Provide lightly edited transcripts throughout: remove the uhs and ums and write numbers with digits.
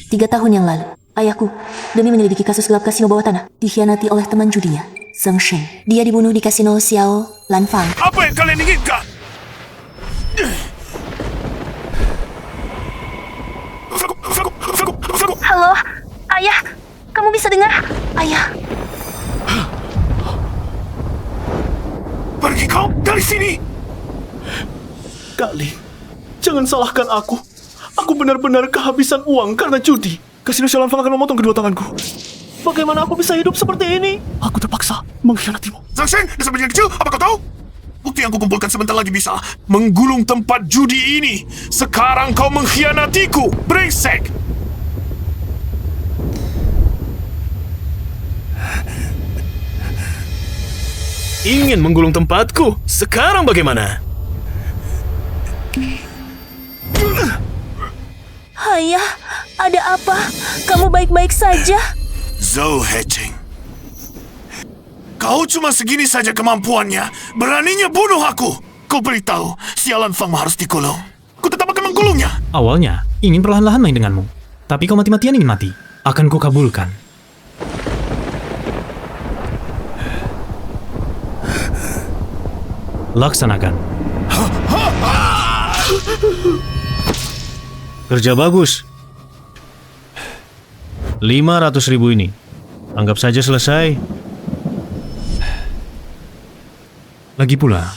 3 tahun yang lalu, ayahku, demi menyelidiki kasus gelap kasino bawah tanah, dikhianati oleh teman judinya, Zheng Sheng. Dia dibunuh di kasino Xiao Lanfang. Apa yang kalian inginkan? Halo, ayah, kamu bisa dengar? Ayah, Pergi kau dari sini! Kak Li, jangan salahkan aku. Aku benar-benar kehabisan uang karena judi. Kasino Xiaolanfang akan memotong kedua tanganku. Bagaimana aku bisa hidup seperti ini? Aku terpaksa mengkhianatimu. Zhang Sheng, dasar bajingan kecil, apa kau tahu? Bukti yang kukumpulkan sebentar lagi bisa menggulung tempat judi ini. Sekarang kau mengkhianatiku, brengsek! Ingin menggulung tempatku? Sekarang bagaimana? ayah, ada apa? Kamu baik-baik saja? Zhou Hecheng, kau cuma segini saja kemampuannya. Beraninya bunuh aku. Kau beritahu, sialan Fang harus dikulung. Ku tetap akan menggulungnya. Awalnya, ingin perlahan-lahan main denganmu. Tapi kau mati-matian ingin mati. Akan kukabulkan. Laksanakan. Kerja bagus. 500.000 ini. Anggap saja selesai. Lagi pula,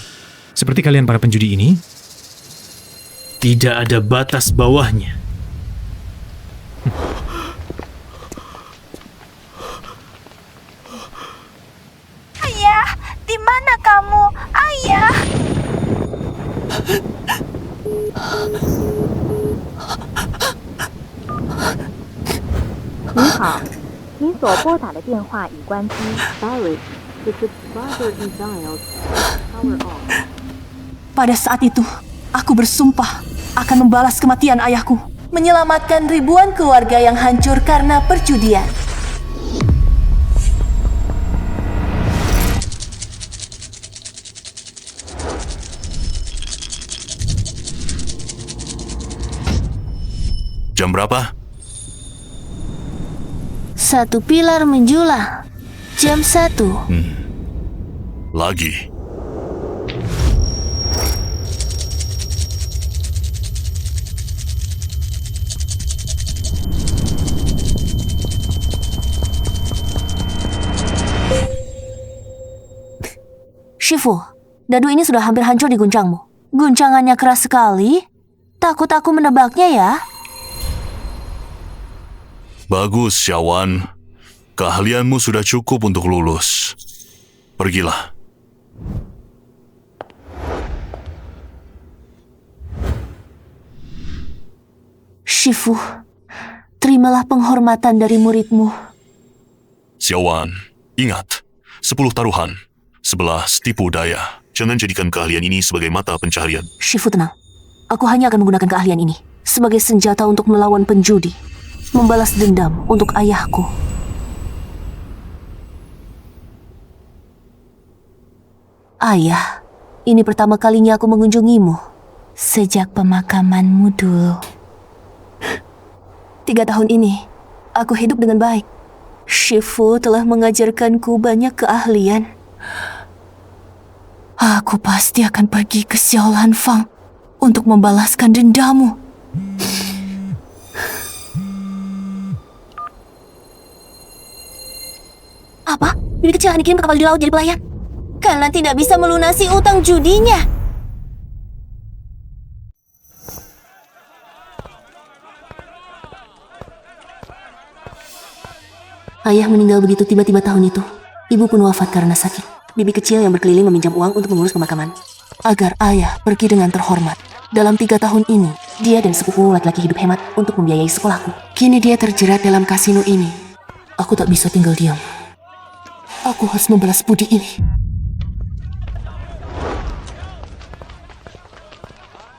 seperti kalian para penjudi ini, tidak ada batas bawahnya. Ayah, di mana kamu? Ayah! 您好，您所拨打的电话已关机。Sorry, the subscriber is dialed power off. Pada saat itu, aku bersumpah akan membalas kematian ayahku, menyelamatkan ribuan keluarga yang hancur karena perjudian. Jam berapa? 1 pilar menjulang. Jam 1. Lagi. Shifu, dadu ini sudah hampir hancur di guncangmu. Guncangannya keras sekali. Takut aku menebaknya ya? Bagus, Xiaowan. Keahlianmu sudah cukup untuk lulus. Pergilah. Shifu, terimalah penghormatan dari muridmu. Xiaowan, ingat. 10 taruhan, 11 tipu daya. Jangan jadikan keahlian ini sebagai mata pencaharian. Shifu, tenang. Aku hanya akan menggunakan keahlian ini sebagai senjata untuk melawan penjudi. Membalas dendam untuk ayahku. Ayah, ini pertama kalinya aku mengunjungimu sejak pemakamanmu dulu. 3 tahun ini, aku hidup dengan baik. Shifu telah mengajarkanku banyak keahlian. Aku pasti akan pergi ke Xiao Lanfang untuk membalaskan dendamu. Apa? Bibi kecil akan dikirim ke kapal di laut jadi pelayan? Karena tidak bisa melunasi utang judinya. Ayah meninggal begitu tiba-tiba tahun itu. Ibu pun wafat karena sakit. Bibi kecil yang berkeliling meminjam uang untuk mengurus pemakaman. Agar ayah pergi dengan terhormat. Dalam 3 tahun ini, dia dan sepupu laki-laki hidup hemat untuk membiayai sekolahku. Kini dia terjerat dalam kasino ini. Aku tak bisa tinggal diam. Aku harus membalas budi ini.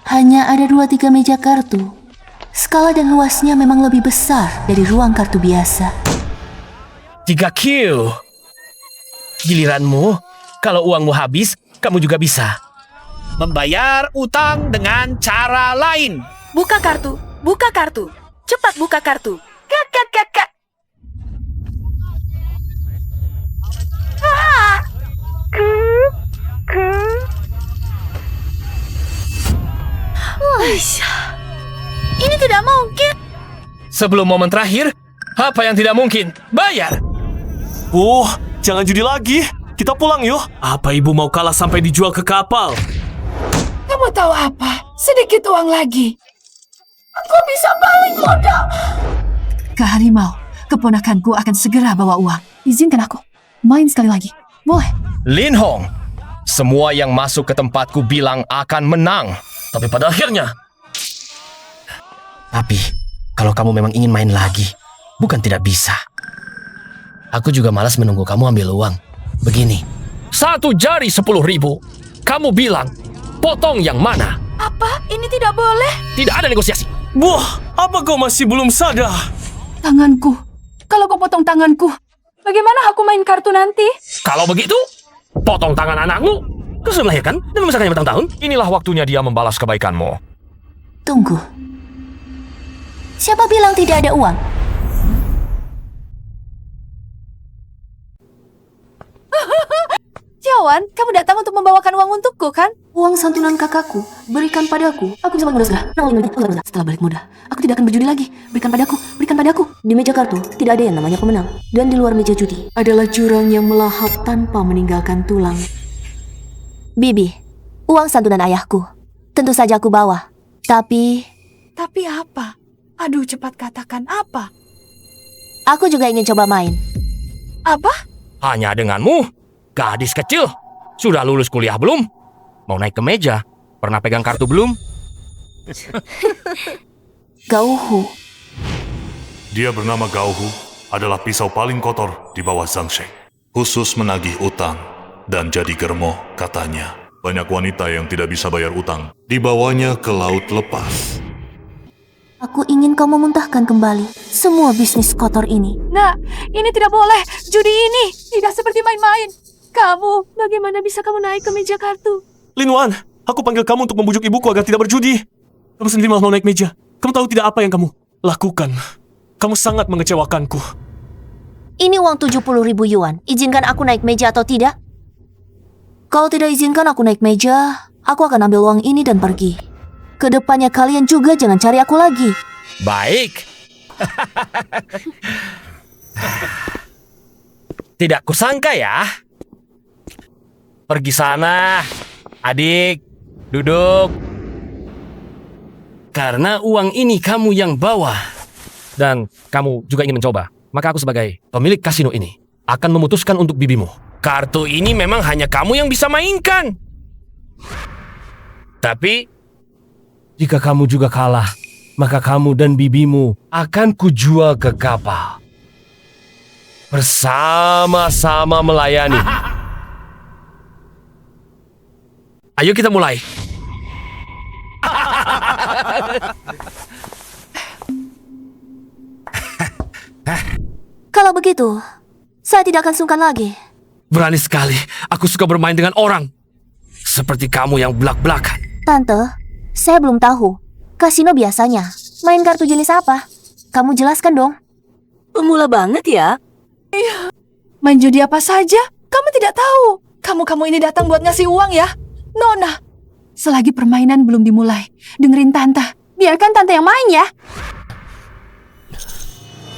Hanya ada 2-3 meja kartu. Skala dan luasnya memang lebih besar dari ruang kartu biasa. 3Q. Giliranmu, kalau uangmu habis, kamu juga bisa membayar utang dengan cara lain. Buka kartu, cepat buka kartu. Ini tidak mungkin. Sebelum momen terakhir, apa yang tidak mungkin? Bayar! Jangan judi lagi. Kita pulang yuk. Apa ibu mau kalah sampai dijual ke kapal? Kamu tahu apa? Sedikit uang lagi. Aku bisa paling mudah. Kak Harimau, keponakanku akan segera bawa uang. Izinkan aku main sekali lagi. Boleh? Lin Hong, semua yang masuk ke tempatku bilang akan menang. Tapi pada akhirnya... Tapi, kalau kamu memang ingin main lagi, bukan tidak bisa. Aku juga malas menunggu kamu ambil uang. Begini, 1 jari 10.000. Kamu bilang, potong yang mana? Apa? Ini tidak boleh. Tidak ada negosiasi. Wah, apa kau masih belum sadar? Tanganku. Kalau kau potong tanganku, bagaimana aku main kartu nanti? Kalau begitu, potong tangan anakmu. Kau sudah melahirkan dan membesarkannya bertahun-tahun. Inilah waktunya dia membalas kebaikanmu. Tunggu. Siapa bilang tidak ada uang? Jawan, kamu datang untuk membawakan uang untukku, kan? Uang santunan kakakku, berikan padaku. Aku bisa balik modal segera. Setelah balik modal, aku tidak akan berjudi lagi. Berikan padaku, berikan padaku. Di meja kartu, tidak ada yang namanya pemenang. Dan di luar meja judi, adalah jurang yang melahap tanpa meninggalkan tulang. Bibi, uang santunan ayahku. Tentu saja aku bawa. Tapi apa? Aduh, cepat katakan apa? aku juga ingin coba main. Apa? Hanya denganmu? Gadis kecil, sudah lulus kuliah belum? Mau naik ke meja? Pernah pegang kartu belum? Gauhu. Dia bernama Gauhu, adalah pisau paling kotor di bawah Zhang Sheng. Khusus menagih utang dan jadi germo, katanya. Banyak wanita yang tidak bisa bayar utang dibawanya ke laut lepas. Aku ingin kau memuntahkan kembali semua bisnis kotor ini. Nah, ini tidak boleh. Judi ini tidak seperti main-main. Kamu, bagaimana bisa kamu naik ke meja kartu? Lin Wan, aku panggil kamu untuk membujuk ibuku agar tidak berjudi. Kamu sendiri malah mau naik meja. Kamu tahu tidak apa yang kamu lakukan? Kamu sangat mengecewakanku. Ini uang 70.000 yuan. Izinkan aku naik meja atau tidak? Kalau tidak izinkan aku naik meja, aku akan ambil uang ini dan pergi. Kedepannya kalian juga jangan cari aku lagi. Baik. Tidak kusangka ya. Pergi sana, adik. Duduk. Karena uang ini kamu yang bawa. Dan kamu juga ingin mencoba. Maka aku sebagai pemilik kasino ini akan memutuskan untuk bibimu. Kartu ini memang hanya kamu yang bisa mainkan. Tapi jika kamu juga kalah, maka kamu dan bibimu akan kujual ke kapal. Bersama-sama melayani. Ayo kita mulai. Kalau begitu, saya tidak akan sungkan lagi. Berani sekali, aku suka bermain dengan orang. Seperti kamu yang belak-belakan. Tante, saya belum tahu. Kasino biasanya main kartu jenis apa? Kamu jelaskan dong. Pemula banget ya. Main judi apa saja? Kamu tidak tahu. Kamu ini datang buat ngasih uang ya? Nona, selagi permainan belum dimulai, dengerin Tante. Biarkan Tante yang main ya.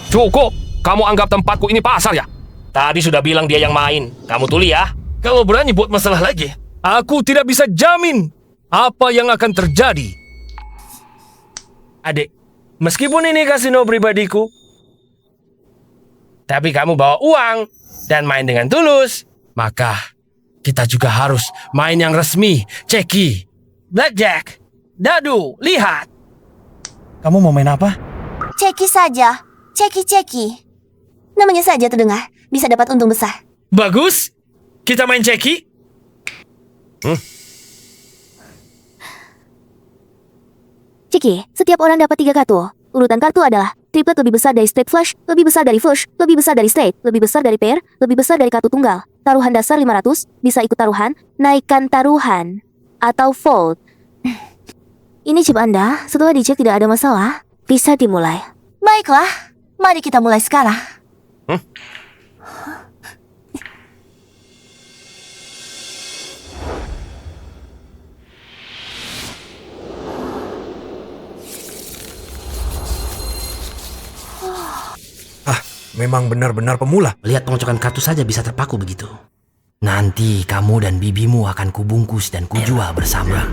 Cukup, kamu anggap tempatku ini pasar ya? Tadi sudah bilang dia yang main. Kamu tuli ya. Kalau berani buat masalah lagi, aku tidak bisa jamin apa yang akan terjadi. Adik, meskipun ini kasino pribadiku, tapi kamu bawa uang dan main dengan tulus, maka kita juga harus main yang resmi. Ceki, blackjack, dadu, lihat. Kamu mau main apa? Ceki saja. Ceki. Namanya saja terdengar. Bisa dapat untung besar. Bagus. Kita main ceki. Ceki, setiap orang dapat 3 kartu. Urutan kartu adalah triplet lebih besar dari straight flush, lebih besar dari flush, lebih besar dari straight, lebih besar dari pair, lebih besar dari kartu tunggal. Taruhan dasar 500, bisa ikut taruhan, naikkan taruhan, atau fold. Ini chip Anda, setelah dicek tidak ada masalah, bisa dimulai. Baiklah, mari kita mulai sekarang. memang benar-benar pemula. Melihat pengocokan kartu saja bisa terpaku begitu. Nanti kamu dan bibimu akan kubungkus dan kujual bersama.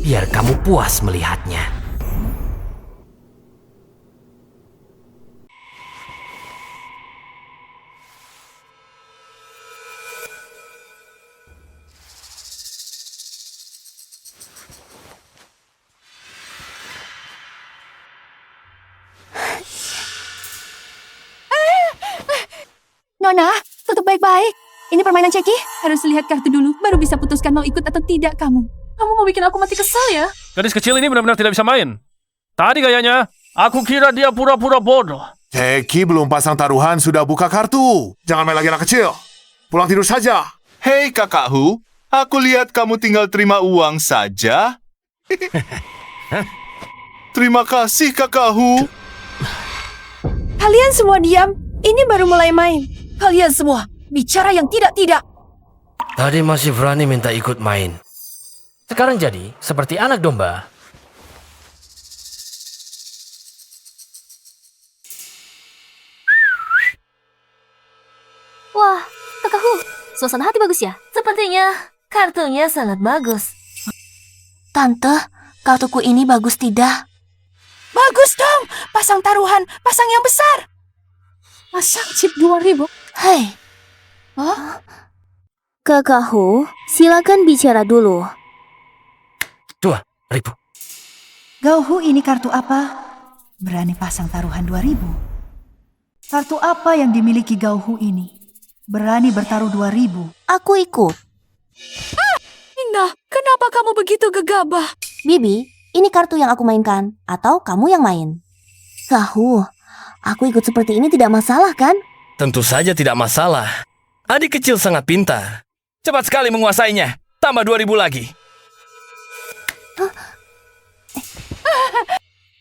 Biar kamu puas melihatnya. Nona, tutup baik-baik. Ini permainan ceki. Harus lihat kartu dulu, baru bisa putuskan mau ikut atau tidak kamu. Kamu mau bikin aku mati kesal ya? Gadis kecil ini benar-benar tidak bisa main. Tadi kayaknya, aku kira dia pura-pura bodoh. Ceki belum pasang taruhan sudah buka kartu. Jangan main lagi anak kecil. Pulang tidur saja. Hei kakakku, aku lihat kamu tinggal terima uang saja. Terima kasih kakakku. Kalian semua diam. Ini baru mulai main. Kalian semua bicara yang tidak-tidak. Tadi masih berani minta ikut main. Sekarang jadi seperti anak domba. Wah, kakakku, suasana hati bagus ya? Sepertinya kartunya sangat bagus. Tante, kartuku ini bagus tidak? Bagus dong. Pasang taruhan. Pasang yang besar. Pasang chip 2.000. Hei, Kakakku, silakan bicara dulu. 2.000. Gauhu ini kartu apa? Berani pasang taruhan 2.000. Kartu apa yang dimiliki Gauhu ini? Berani bertaruh 2.000. aku ikut. Indah, kenapa kamu begitu gegabah? Bibi, ini kartu yang aku mainkan, atau kamu yang main? Kahu, aku ikut seperti ini tidak masalah kan? Tentu saja tidak masalah. Adik kecil sangat pintar. Cepat sekali menguasainya. Tambah 2.000 lagi.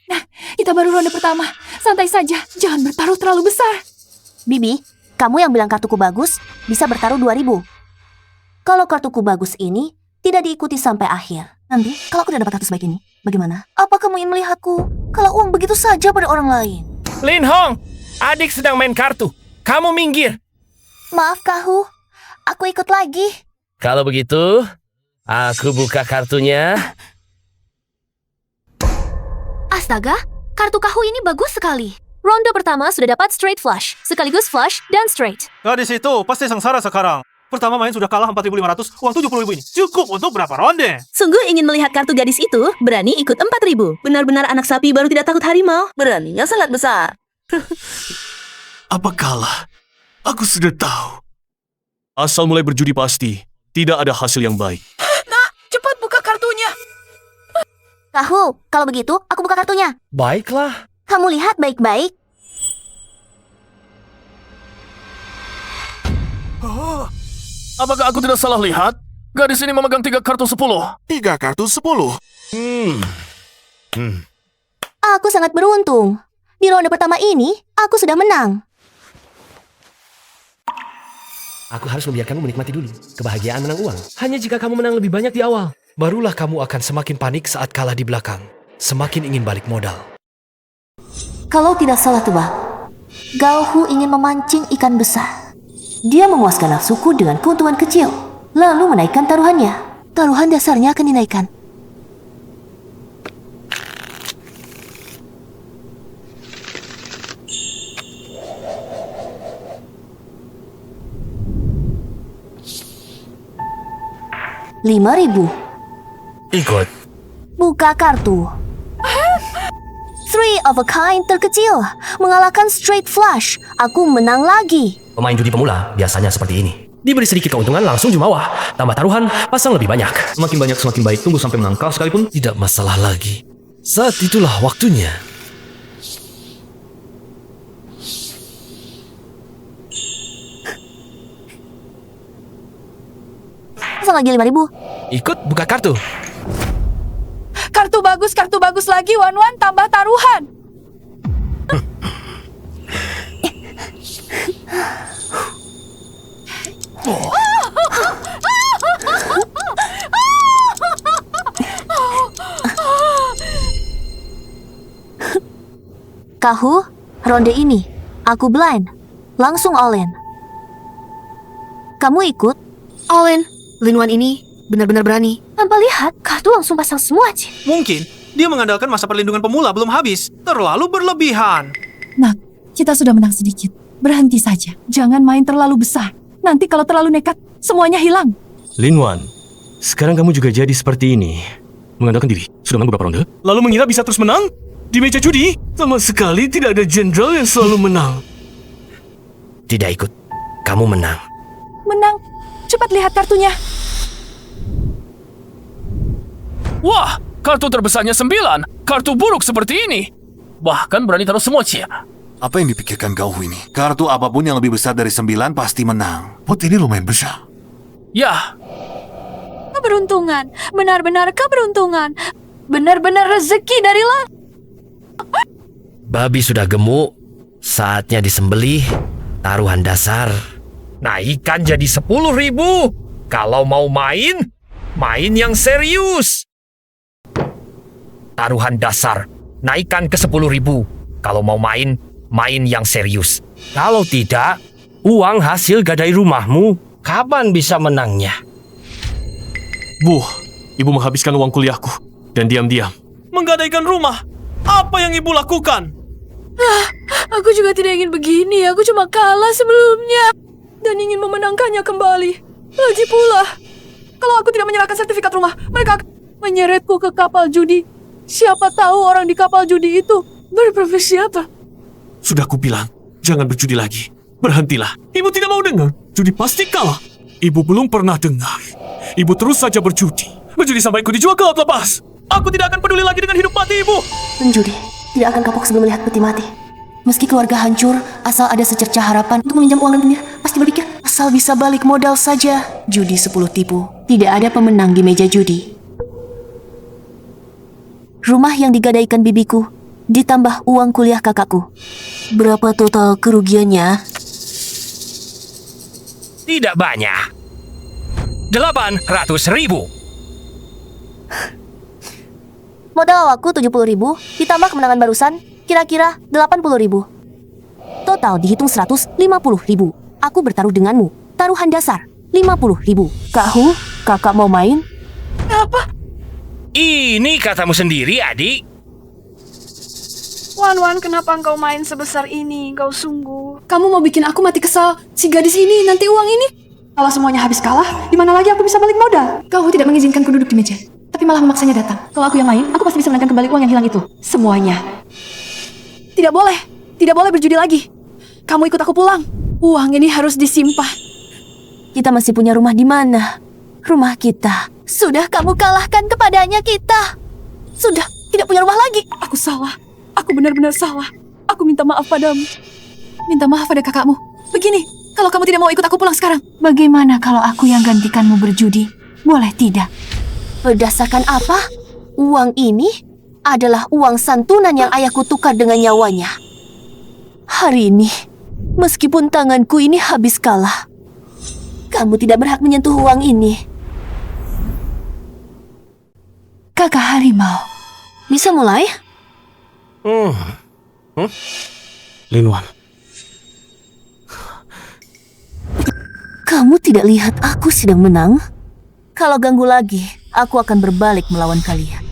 Nah, kita baru ronde pertama. Santai saja, jangan bertaruh terlalu besar. Bibi, kamu yang bilang kartuku bagus, bisa bertaruh 2.000. Kalau kartuku bagus ini, tidak diikuti sampai akhir. Nanti, kalau aku tidak dapat kartu sebaik ini, bagaimana? Apa kamu ingin melihatku? Kalau uang begitu saja pada orang lain. Lin Hong, adik sedang main kartu. Kamu minggir. Maaf, Kahu. Aku ikut lagi. Kalau begitu, aku buka kartunya. Astaga, kartu kahu ini bagus sekali. Ronde pertama sudah dapat straight flush, sekaligus flush dan straight. Gadis itu pasti sengsara sekarang. Pertama main sudah kalah 4.500, uang 70.000 ini cukup untuk berapa ronde? Sungguh ingin melihat kartu gadis itu, berani ikut 4.000. Benar-benar anak sapi baru tidak takut harimau. Beraninya sangat besar. Apa kalah? Aku sudah tahu. Asal mulai berjudi pasti, tidak ada hasil yang baik. Nah, cepat buka kartunya. Kahu, kalau begitu, aku buka kartunya. Baiklah. Kamu lihat baik-baik. Apakah aku tidak salah lihat? Gadis ini memegang 3 kartu 10. 3 kartu 10. Aku sangat beruntung. Di ronde pertama ini, aku sudah menang. Aku harus membiarkanmu menikmati dulu kebahagiaan menang uang. Hanya jika kamu menang lebih banyak di awal, barulah kamu akan semakin panik saat kalah di belakang. Semakin ingin balik modal. Kalau tidak salah tebak, Gauhu ingin memancing ikan besar. Dia memuaskan nafsuku dengan keuntungan kecil, lalu menaikkan taruhannya. Taruhan dasarnya akan dinaikkan. $5.000. Ikut. Buka kartu. 3 of a kind terkecil, mengalahkan straight flush. Aku menang lagi. Pemain judi pemula biasanya seperti ini. Diberi sedikit keuntungan langsung jumawa. Tambah taruhan, pasang lebih banyak. Semakin banyak semakin baik, tunggu sampai menangkal sekalipun. Tidak masalah lagi. Saat itulah waktunya. Pasang lagi 5.000. Ikut buka kartu. Kartu bagus lagi, Wan-Wan, tambah taruhan. Kahu, ronde ini, aku blind. Langsung all in. Kamu ikut? All in. Linwan ini benar-benar berani. Tanpa lihat, kartu langsung pasang semua, Cin. Mungkin dia mengandalkan masa perlindungan pemula belum habis. Terlalu berlebihan. Nak, kita sudah menang sedikit. Berhenti saja. Jangan main terlalu besar. Nanti kalau terlalu nekat, semuanya hilang. Linwan, sekarang kamu juga jadi seperti ini. Mengandalkan diri. Sudah menang beberapa ronde. Lalu mengira bisa terus menang? Di meja judi? Sama sekali tidak ada jenderal yang selalu menang. Tidak ikut. Kamu menang. Menang. Cepat lihat kartunya. Wah, kartu terbesarnya 9. Kartu buruk seperti ini. Bahkan berani taruh semua chip. Apa yang dipikirkan Gauhu ini? Kartu apapun yang lebih besar dari 9 pasti menang. Pot ini lumayan besar. Ya, Keberuntungan. Benar-benar keberuntungan. Benar-benar rezeki dari langit. Babi sudah gemuk. Saatnya disembelih. Taruhan dasar. Naikkan jadi 10.000. Kalau mau main, main yang serius. Taruhan dasar. Naikkan ke 10.000. Kalau mau main, main yang serius. Kalau tidak, uang hasil gadai rumahmu, kapan bisa menangnya? Bu, ibu menghabiskan uang kuliahku. Dan diam-diam. Menggadaikan rumah. Apa yang ibu lakukan? Aku juga tidak ingin begini. Aku cuma kalah sebelumnya. Dan ingin memenangkannya kembali. Lagi pula, kalau aku tidak menyerahkan sertifikat rumah, mereka akan menyeretku ke kapal judi. Siapa tahu orang di kapal judi itu berprofesi apa? Sudah kubilang, jangan berjudi lagi. Berhentilah. Ibu tidak mau dengar. Judi pasti kalah. Ibu belum pernah dengar. Ibu terus saja berjudi. Berjudi sampai ku dijual ke laut lepas. Aku tidak akan peduli lagi dengan hidup mati ibu. Penjudi tidak akan kapok sebelum melihat peti mati. Meski keluarga hancur, asal ada secerca harapan untuk meminjam uang dan pendir, pasti berpikir, asal bisa balik modal saja. Judi 10 tipu. Tidak ada pemenang di meja judi. Rumah yang digadaikan bibiku, ditambah uang kuliah kakakku. Berapa total kerugiannya? Tidak banyak. 800.000. Modal awalku 70.000, ditambah kemenangan barusan, kira-kira 80.000. Total dihitung 150.000. Aku bertaruh denganmu. Taruhan dasar 50.000. Kak kakak mau main? Apa? Ini katamu sendiri, adik. Wan, kenapa engkau main sebesar ini? Engkau sungguh. Kamu mau bikin aku mati kesal? Si gadis ini, nanti uang ini. Kalau semuanya habis kalah, di mana lagi aku bisa balik modal? Kau tidak mengizinkanku duduk di meja, tapi malah memaksanya datang. Kalau aku yang main, aku pasti bisa menangkan kembali uang yang hilang itu. Semuanya. Tidak boleh berjudi lagi. Kamu ikut aku pulang. Uang ini harus disimpan. Kita masih punya rumah di mana? Rumah kita. Sudah kamu kalahkan kepadanya kita. Sudah, tidak punya rumah lagi. Aku salah. Aku benar-benar salah. Aku minta maaf padamu. Minta maaf pada kakakmu. Begini, kalau kamu tidak mau ikut aku pulang sekarang. Bagaimana kalau aku yang gantikanmu berjudi? Boleh tidak? Berdasarkan apa? Uang ini adalah uang santunan yang ayahku tukar dengan nyawanya. Hari ini, meskipun tanganku ini habis kalah, kamu tidak berhak menyentuh uang ini. Kakak harimau, Bisa mulai? Linwan, kamu tidak lihat aku sedang menang? Kalau ganggu lagi, aku akan berbalik melawan kalian.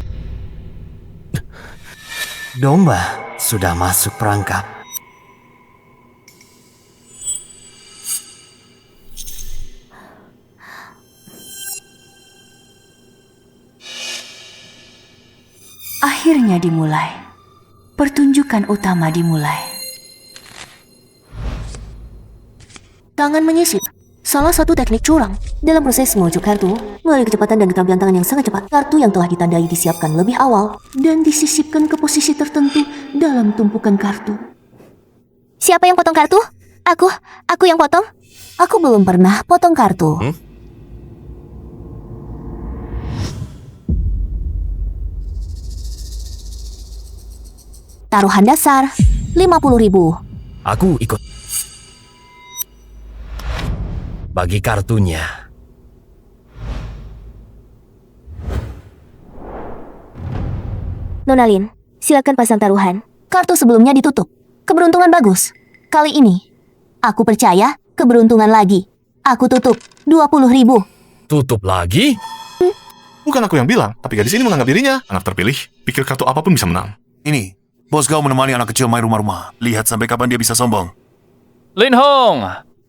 Domba sudah masuk perangkap. Akhirnya dimulai. Pertunjukan utama dimulai. Tangan menyisip. Salah satu teknik curang. Dalam proses mengucuk kartu, melalui kecepatan dan keterampilan tangan yang sangat cepat, kartu yang telah ditandai disiapkan lebih awal dan disisipkan ke posisi tertentu dalam tumpukan kartu. Siapa yang potong kartu? Aku yang potong? Aku belum pernah potong kartu. Taruhan dasar 50.000. Aku ikut. Bagi kartunya. Nona Lin, silakan pasang taruhan. Kartu sebelumnya ditutup. Keberuntungan bagus. Kali ini, Aku percaya, keberuntungan lagi. Aku tutup 20.000. Tutup lagi? Bukan aku yang bilang, tapi gadis ini menganggap dirinya anak terpilih. Pikir kartu apapun bisa menang. Ini, bos kau menemani anak kecil main rumah-rumah. Lihat sampai kapan dia bisa sombong. Lin Hong,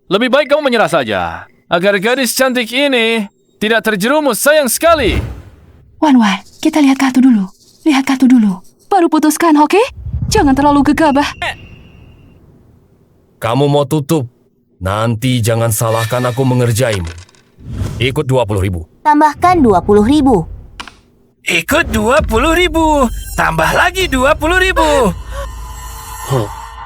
lebih baik kamu menyerah saja. Agar gadis cantik ini tidak terjerumus, sayang sekali. Wan, kita lihat kartu dulu. Lihat kartu dulu. Baru putuskan, oke? Jangan terlalu gegabah. Kamu mau tutup? Nanti jangan salahkan aku mengerjaimu. Ikut 20.000. Tambahkan 20.000. Ikut 20.000. Tambah lagi 20.000.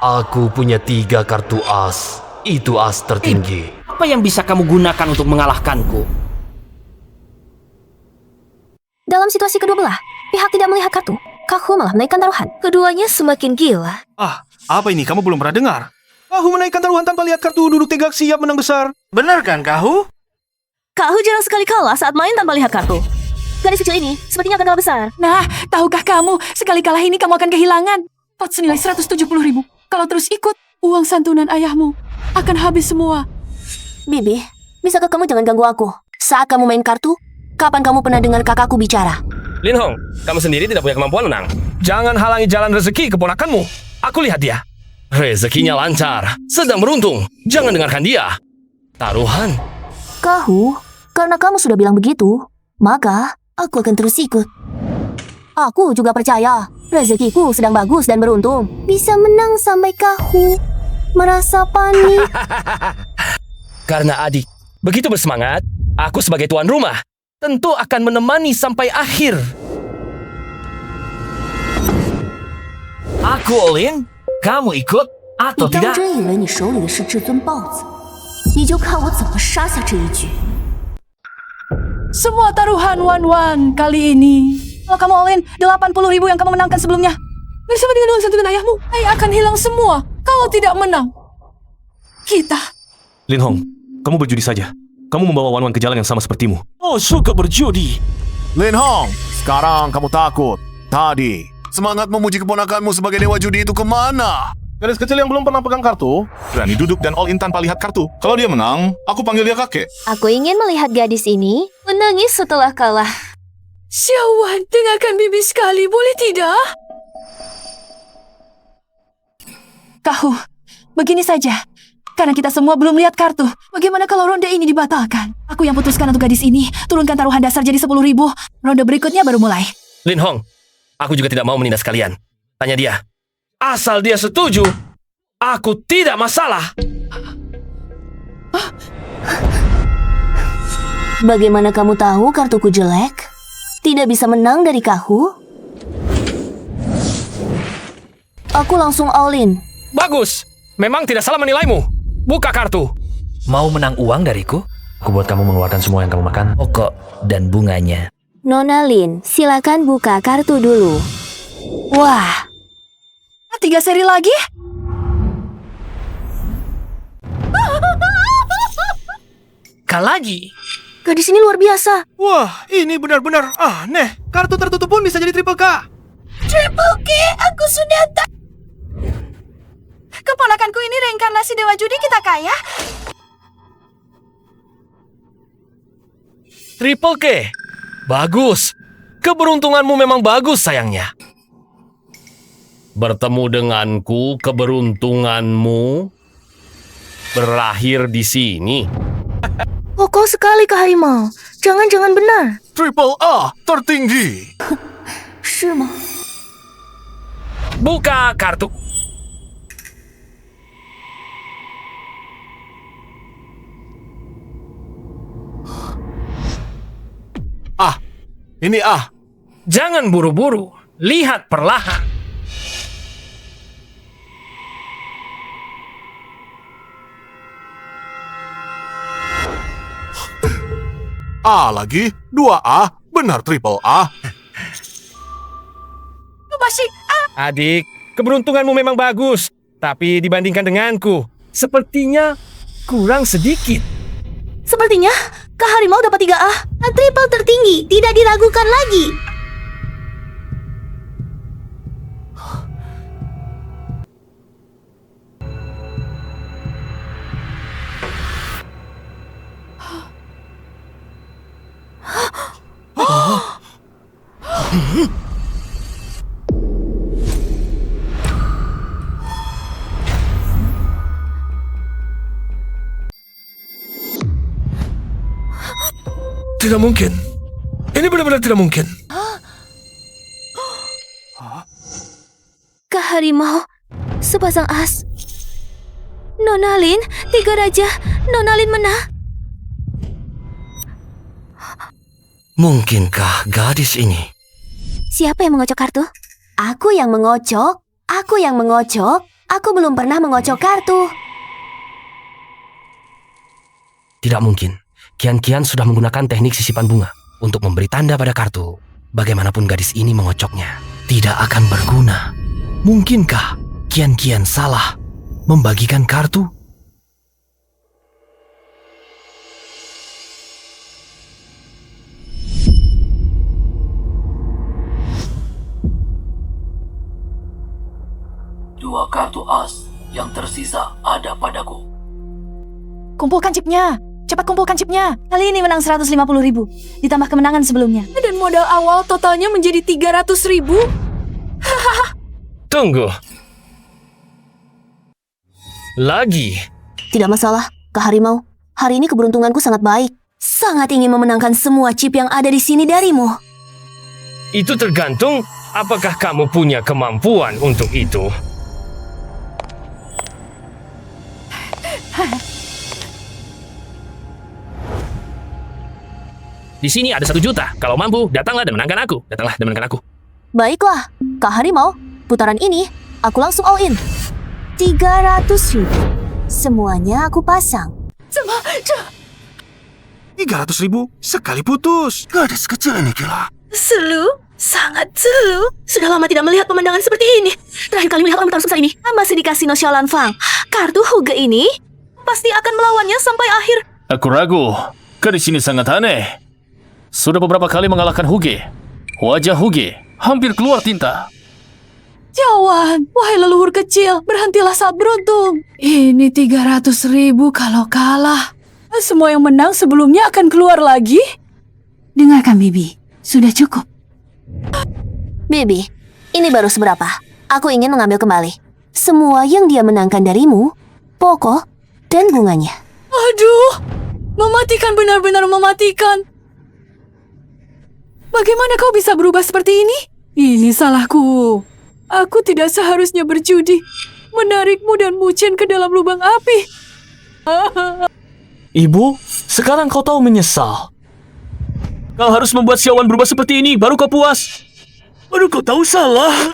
Aku punya 3 kartu as. Itu as tertinggi. Apa yang bisa kamu gunakan untuk mengalahkanku? Dalam situasi kedua belah, pihak tidak melihat kartu. Kahu malah menaikkan taruhan. Keduanya semakin gila. Ah, apa ini? Kamu belum pernah dengar? Kahu menaikkan taruhan tanpa lihat kartu, duduk tegak siap menang besar. Benar kan, Kahu? Kahu jarang sekali kalah saat main tanpa lihat kartu. Gadis kecil ini sepertinya akan kalah besar. Nah, tahukah kamu, sekali kalah ini kamu akan kehilangan pot senilai 170.000. Kalau terus ikut, uang santunan ayahmu akan habis semua. Bibi, bisakah kamu jangan ganggu aku? Saat kamu main kartu, kapan kamu pernah dengar kakakku bicara? Lin Hong, kamu sendiri tidak punya kemampuan menang. Jangan halangi jalan rezeki keponakanmu. Aku lihat dia. Rezekinya lancar, sedang beruntung. Jangan dengarkan dia. Taruhan. Kahu, karena kamu sudah bilang begitu, maka aku akan terus ikut. Aku juga percaya, rezekiku sedang bagus dan beruntung. Bisa menang sampai Kahu merasa panik. Karena adik begitu bersemangat, aku sebagai tuan rumah tentu akan menemani sampai akhir. Aku all in, kamu ikut atau 你当 tidak? 真以为你手里的是至尊豹子？你就看我怎么杀下这一局。 Semua taruhan Wan kali ini. Kalau kamu all in 80.000 yang kamu menangkan sebelumnya, bersama dengan uang santunan ayahmu, ayah akan hilang semua kalau tidak menang. Kita. Lin Hong, kamu berjudi saja. Kamu membawa Wan ke jalan yang sama sepertimu. Oh, suka berjudi. Lin Hong, sekarang kamu takut. Tadi, semangat memuji keponakanmu sebagai dewa judi itu kemana? Gadis kecil yang belum pernah pegang kartu, berani duduk dan all in tanpa lihat kartu. Kalau dia menang, aku panggil dia kakek. Aku ingin melihat gadis ini menangis setelah kalah. Xiaowan, dengarkan bibi sekali, boleh tidak? Kahu, begini saja. Karena kita semua belum lihat kartu, bagaimana kalau ronde ini dibatalkan? Aku yang putuskan untuk gadis ini, turunkan taruhan dasar jadi 10.000. Ronde berikutnya baru mulai. Lin Hong, aku juga tidak mau menindas kalian. Tanya dia. Asal dia setuju, aku tidak masalah. Bagaimana kamu tahu kartuku jelek? Tidak bisa menang dari Kahu? Aku langsung all in. Bagus, memang tidak salah menilaimu. Buka kartu. Mau menang uang dariku? Aku buat kamu mengeluarkan semua yang kamu makan. Pokok dan bunganya. Nona Lin, silakan buka kartu dulu. Wah, 3 seri lagi? Lagi. Gadis ini luar biasa. Wah, ini benar-benar aneh. Kartu tertutup pun bisa jadi triple K. Triple K, aku sudah tak. Keponakanku ini reinkarnasi dewa judi kita kaya. Triple K. Bagus. Keberuntunganmu memang bagus sayangnya. Bertemu denganku, keberuntunganmu berakhir di sini. Kokoh sekali Kak Harimau. Jangan-jangan benar. Triple A tertinggi. Shima. Buka kartu. Ini A. Jangan buru-buru. Lihat perlahan. A lagi, 2A, benar triple A. Masih Adik, keberuntunganmu memang bagus. Tapi dibandingkan denganku, sepertinya kurang sedikit. Sepertinya Kak Harimau dapat 3A. Triple tertinggi, tidak diragukan lagi. Tidak mungkin. Ini benar-benar tidak mungkin. Kak Harimau, sepasang as. Nonalin, 3 raja. Nonalin menang. Mungkinkah gadis ini? Siapa yang mengocok kartu? Aku yang mengocok. Aku yang mengocok. Aku belum pernah mengocok kartu. Tidak mungkin. Kian-Kian sudah menggunakan teknik sisipan bunga untuk memberi tanda pada kartu. Bagaimanapun gadis ini mengocoknya, tidak akan berguna. Mungkinkah Kian-Kian salah membagikan kartu? Dua kartu as yang tersisa ada padaku. Kumpulkan chipnya. Cepat kumpulkan chipnya. Kali ini menang 150.000. Ditambah kemenangan sebelumnya. Dan modal awal totalnya menjadi 300.000. Tunggu. Lagi. Tidak masalah, Kak Harimau. Hari ini keberuntunganku sangat baik. Sangat ingin memenangkan semua chip yang ada di sini darimu. Itu tergantung apakah kamu punya kemampuan untuk itu. Di sini ada 1 juta. Kalau mampu, datanglah dan menangkan aku. Datanglah dan menangkan aku. Baiklah, Kak Harimau. Putaran ini, aku langsung all in. 300.000. Semuanya aku pasang. 300.000 sekali putus. Gadis kecil ini gila. Selu, sangat selu. Sudah lama tidak melihat pemandangan seperti ini. Terakhir kali melihat orang besar ini masih di kasino Xiaolanfang. Kartu Huge ini pasti akan melawannya sampai akhir. Aku ragu. Gadis ini sangat aneh. Sudah beberapa kali mengalahkan Huge. Wajah Huge hampir keluar tinta. Jawan, wahai leluhur kecil, berhentilah saat beruntung. Ini 300.000 kalau kalah. Semua yang menang sebelumnya akan keluar lagi. Dengarkan, Bibi. Sudah cukup. Bibi, ini baru seberapa. Aku ingin mengambil kembali semua yang dia menangkan darimu, pokok, dan bunganya. Aduh, mematikan, benar-benar mematikan. Bagaimana kau bisa berubah seperti ini? Ini salahku. Aku tidak seharusnya berjudi, menarikmu dan Muchen ke dalam lubang api. Ibu, sekarang kau tahu menyesal. Kau harus membuat Xiaowan berubah seperti ini, baru kau puas. Baru kau tahu salah.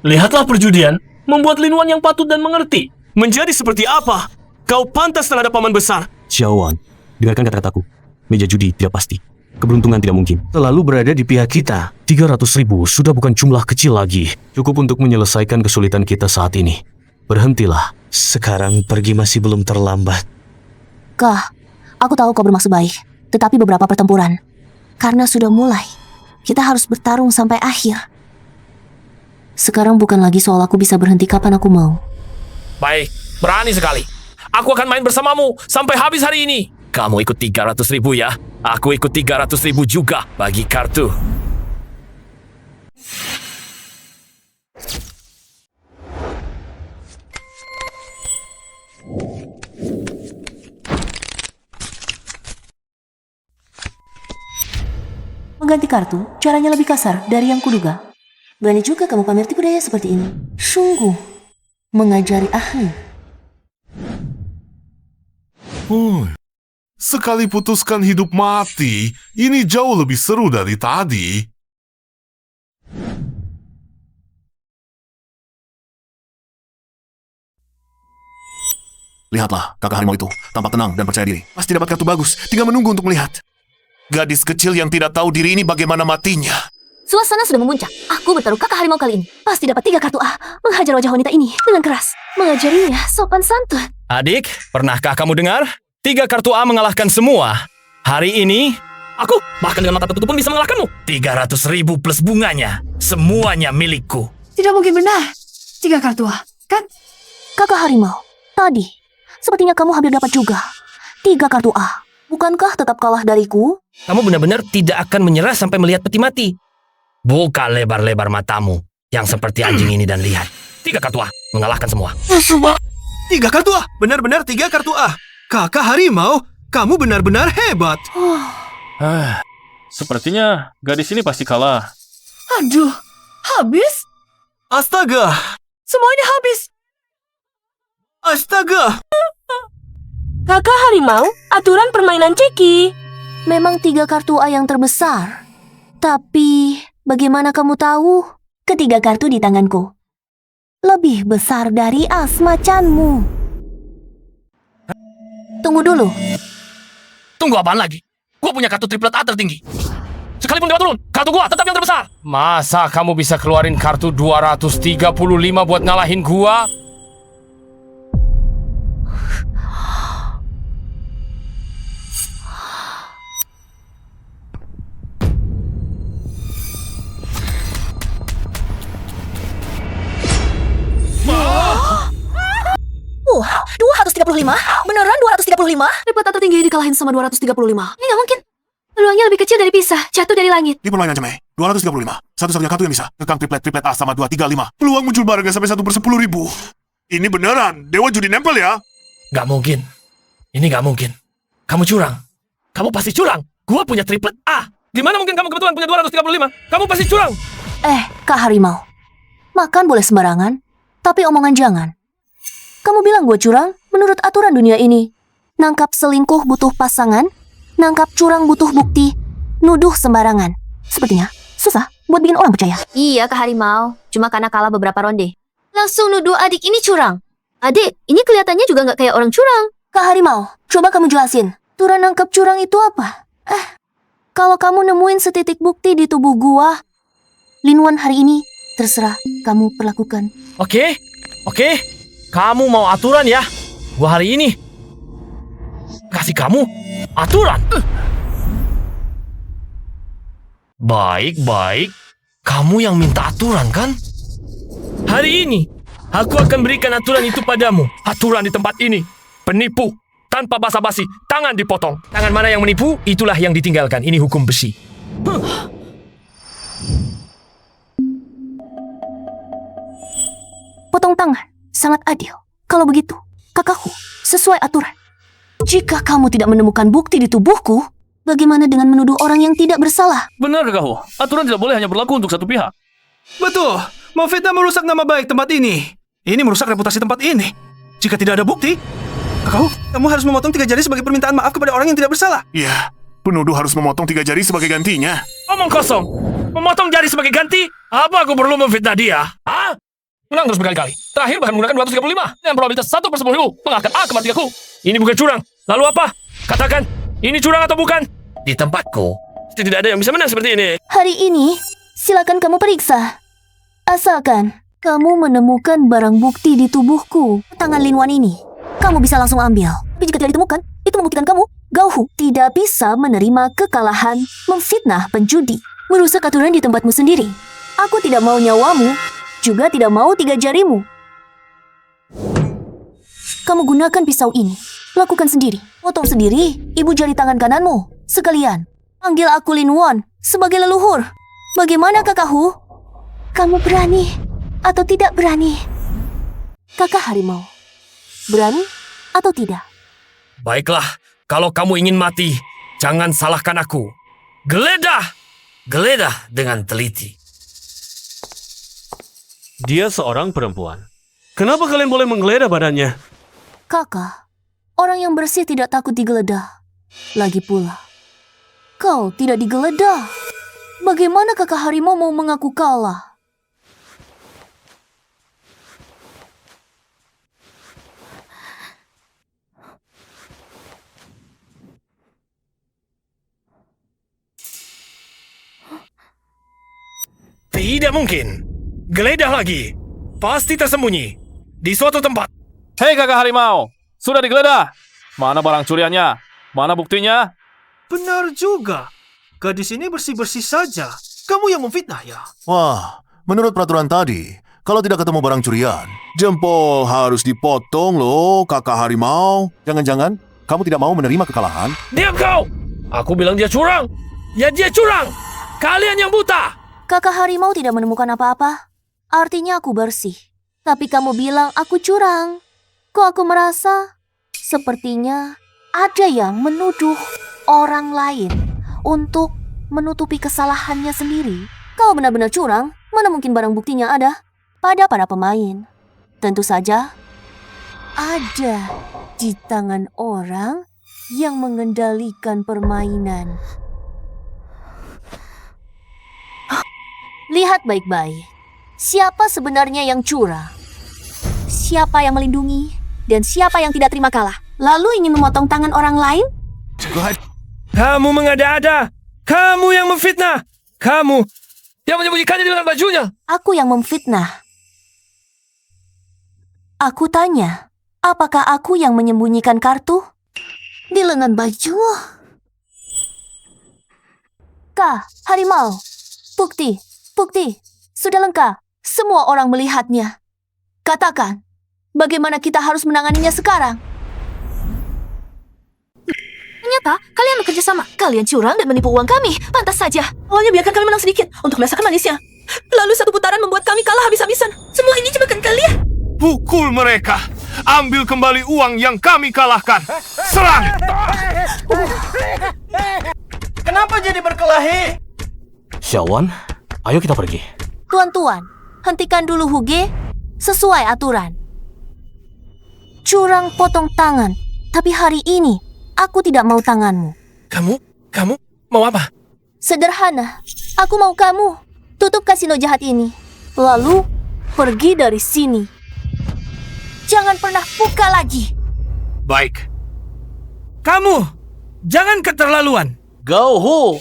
Lihatlah perjudian, membuat Lin Wan yang patut dan mengerti. Menjadi seperti apa? Kau pantas terhadap paman besar. Xiaowan, dengarkan kata-kataku. Meja judi tidak pasti. Keberuntungan tidak mungkin. Selalu berada di pihak kita. 300.000 sudah bukan jumlah kecil lagi. Cukup untuk menyelesaikan kesulitan kita saat ini. Berhentilah. Sekarang pergi masih belum terlambat. Kak, aku tahu kau bermaksud baik. Tetapi beberapa pertempuran, karena sudah mulai, kita harus bertarung sampai akhir. Sekarang bukan lagi soal aku bisa berhenti kapan aku mau. Baik, berani sekali. Aku akan main bersamamu sampai habis hari ini. Kamu ikut 300.000 ya. Aku ikut 300.000 juga bagi kartu. Mengganti kartu, caranya lebih kasar dari yang kuduga. Berani juga kamu pamer tipu daya seperti ini. Sungguh, mengajari ahli. Sekali putuskan hidup mati, ini jauh lebih seru dari tadi. Lihatlah, kakak harimau itu. Tampak tenang dan percaya diri. Pasti dapat kartu bagus. Tinggal menunggu untuk melihat. Gadis kecil yang tidak tahu diri ini bagaimana matinya. Suasana sudah memuncak. Aku bertaruh kakak harimau kali ini. Pasti dapat 3 kartu A. Menghajar wajah wanita ini dengan keras. Mengajarinya sopan santun. Adik, pernahkah kamu dengar? 3 kartu A mengalahkan semua. Hari ini, aku bahkan dengan mata tertutup pun bisa mengalahkanmu. 300.000 plus bunganya. Semuanya milikku. Tidak mungkin benar. 3 kartu A, kan? Kakak harimau, tadi sepertinya kamu hampir dapat juga 3 kartu A. Bukankah tetap kalah dariku? Kamu benar-benar tidak akan menyerah sampai melihat peti mati. Buka lebar-lebar matamu yang seperti anjing ini dan lihat. 3 kartu A mengalahkan semua. 3 kartu A, benar-benar 3 kartu A. Kakak harimau, kamu benar-benar hebat. Sepertinya gadis ini pasti kalah. Aduh, habis? Astaga, Semuanya habis. astaga. Kakak harimau, aturan permainan ceki. Memang 3 kartu A yang terbesar. Tapi, bagaimana kamu tahu? Ketiga kartu di tanganku lebih besar dari as macanmu. Tunggu dulu. Tunggu apaan lagi? Gua punya kartu triplet A tertinggi. Sekalipun dia turun, kartu gua tetap yang terbesar. Masa kamu bisa keluarin kartu 235 buat ngalahin gua? Wah, 235? Beneran 235? Triplet A tertinggi dikalahin sama 235. Ini nggak mungkin. Peluangnya lebih kecil dari pisah, jatuh dari langit. Di permainan Cemeh, 235. Satu-satunya kartu yang bisa. Kekang triplet A sama 235. Peluang muncul barangnya sampai 1/10.000. Ini beneran. Dewa judi nempel ya? Gak mungkin. Ini gak mungkin. Kamu curang. Kamu pasti curang. Gua punya triplet A. Gimana mungkin kamu kebetulan punya 235? Kamu pasti curang. Kak harimau. Makan boleh sembarangan, tapi omongan jangan. Kamu bilang gue curang menurut aturan dunia ini. Nangkap selingkuh butuh pasangan, nangkap curang butuh bukti, nuduh sembarangan. Sepertinya susah buat bikin orang percaya. Iya, Kak Harimau. Cuma karena kalah beberapa ronde. Langsung nuduh adik ini curang. Adik, ini kelihatannya juga nggak kayak orang curang. Kak harimau, coba kamu jelasin. Aturan nangkap curang itu apa? Kalau kamu nemuin setitik bukti di tubuh gua, Linwan hari ini terserah kamu perlakukan. Oke. Kamu mau aturan ya? Gua hari ini kasih kamu aturan. Baik. Kamu yang minta aturan kan? Hari ini aku akan berikan aturan itu padamu. Aturan di tempat ini. Penipu tanpa basa-basi, tangan dipotong. Tangan mana yang menipu, itulah yang ditinggalkan. Ini hukum besi. Potong tangan, sangat adil. Kalau begitu, kakakku, sesuai aturan. Jika kamu tidak menemukan bukti di tubuhku, bagaimana dengan menuduh orang yang tidak bersalah? Benar, kakakku. Aturan tidak boleh hanya berlaku untuk satu pihak. Betul, memfitnah merusak nama baik tempat ini. Ini merusak reputasi tempat ini. Jika tidak ada bukti, kakakku, kamu harus memotong 3 jari sebagai permintaan maaf kepada orang yang tidak bersalah. Iya, penuduh harus memotong 3 jari sebagai gantinya. Omong kosong. Memotong jari sebagai ganti? Apa aku perlu memfitnah dia? Hah? Ulang terus berkali-kali. Terakhir bahkan menggunakan 235 dengan probabilitas 1/10.000 mengalahkan A kematianku. Ini bukan curang. Lalu apa? Katakan, ini curang atau bukan? Di tempatku, tidak ada yang bisa menang seperti ini. Hari ini, silakan kamu periksa. Asalkan kamu menemukan barang bukti di tubuhku, tangan Linwan ini, kamu bisa langsung ambil. Tapi jika tidak ditemukan, itu membuktikan kamu, Gauhu, tidak bisa menerima kekalahan, memfitnah penjudi, merusak aturan di tempatmu sendiri. Aku tidak mau nyawamu, juga tidak mau 3 jarimu. Kamu gunakan pisau ini. Lakukan sendiri. Potong sendiri ibu jari tangan kananmu. Sekalian, panggil aku Linwan sebagai leluhur. Bagaimana kakakku? Kamu berani atau tidak berani? Kakak harimau, berani atau tidak? Baiklah, kalau kamu ingin mati, jangan salahkan aku. Geledah dengan teliti. Dia seorang perempuan. Kenapa kalian boleh menggeledah badannya? Kakak, orang yang bersih tidak takut digeledah. Lagi pula, kau tidak digeledah. Bagaimana kakak harimau mau mengaku kalah? Tidak mungkin. Geledah lagi. Pasti tersembunyi. Di suatu tempat. Hei kakak harimau, sudah digeledah. Mana barang curiannya? Mana buktinya? Benar juga. Gadis ini bersih-bersih saja. Kamu yang memfitnah ya? Wah, menurut peraturan tadi, kalau tidak ketemu barang curian, jempol harus dipotong loh, kakak harimau. Jangan-jangan kamu tidak mau menerima kekalahan? Diam kau! Aku bilang dia curang. Ya dia curang. Kalian yang buta. Kakak harimau tidak menemukan apa-apa. Artinya aku bersih. Tapi kamu bilang aku curang. Kok aku merasa sepertinya ada yang menuduh orang lain untuk menutupi kesalahannya sendiri. Kau benar-benar curang. Mana mungkin barang buktinya ada pada para pemain. Tentu saja ada di tangan orang yang mengendalikan permainan. Lihat baik-baik. Siapa sebenarnya yang curang? Siapa yang melindungi? Dan siapa yang tidak terima kalah? Lalu ingin memotong tangan orang lain? Kamu mengada-ada. Kamu yang memfitnah. Kamu yang menyembunyikannya di dalam bajunya. Aku yang memfitnah. Aku tanya, apakah aku yang menyembunyikan kartu di lengan baju? Kak, harimau. Bukti. Sudah lengkap. Semua orang melihatnya. Katakan, bagaimana kita harus menanganinya sekarang? Ternyata kalian bekerja sama. Kalian curang dan menipu uang kami. Pantas saja. Awalnya biarkan kami menang sedikit untuk merasakan manisnya. Lalu satu putaran membuat kami kalah habis-habisan. Semua ini jebakan kalian. Pukul mereka. Ambil kembali uang yang kami kalahkan. Serang! Kenapa jadi berkelahi? Xiaowan, ayo kita pergi. Tuan-tuan, hentikan dulu Huge. Sesuai aturan. Curang potong tangan. Tapi hari ini, aku tidak mau tanganmu. Kamu mau apa? Sederhana. Aku mau kamu tutup kasino jahat ini. Lalu, pergi dari sini. Jangan pernah buka lagi. Baik. Kamu, jangan keterlaluan. Gao Hu,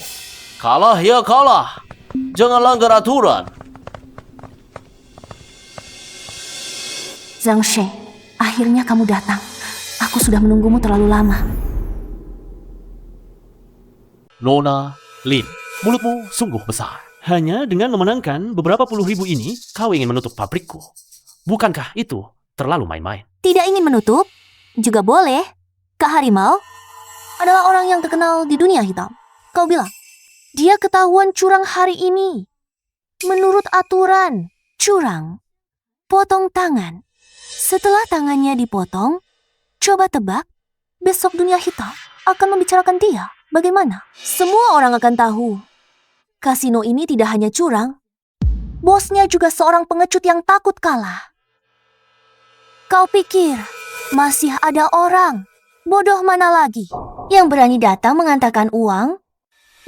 kalah ya kalah. Jangan langgar aturan. Zhang Sheng, akhirnya kamu datang. Aku sudah menunggumu terlalu lama. Nona, Lin, mulutmu sungguh besar. Hanya dengan memenangkan beberapa puluh ribu ini, kau ingin menutup pabrikku. Bukankah itu terlalu main-main? Tidak ingin menutup? Juga boleh. Kak Harimau adalah orang yang terkenal di dunia hitam. Kau bilang, dia ketahuan curang hari ini. Menurut aturan, curang. Potong tangan. Setelah tangannya dipotong, coba tebak, besok dunia hitam akan membicarakan dia. Bagaimana? Semua orang akan tahu. Kasino ini tidak hanya curang, bosnya juga seorang pengecut yang takut kalah. Kau pikir masih ada orang bodoh mana lagi yang berani datang mengantarkan uang?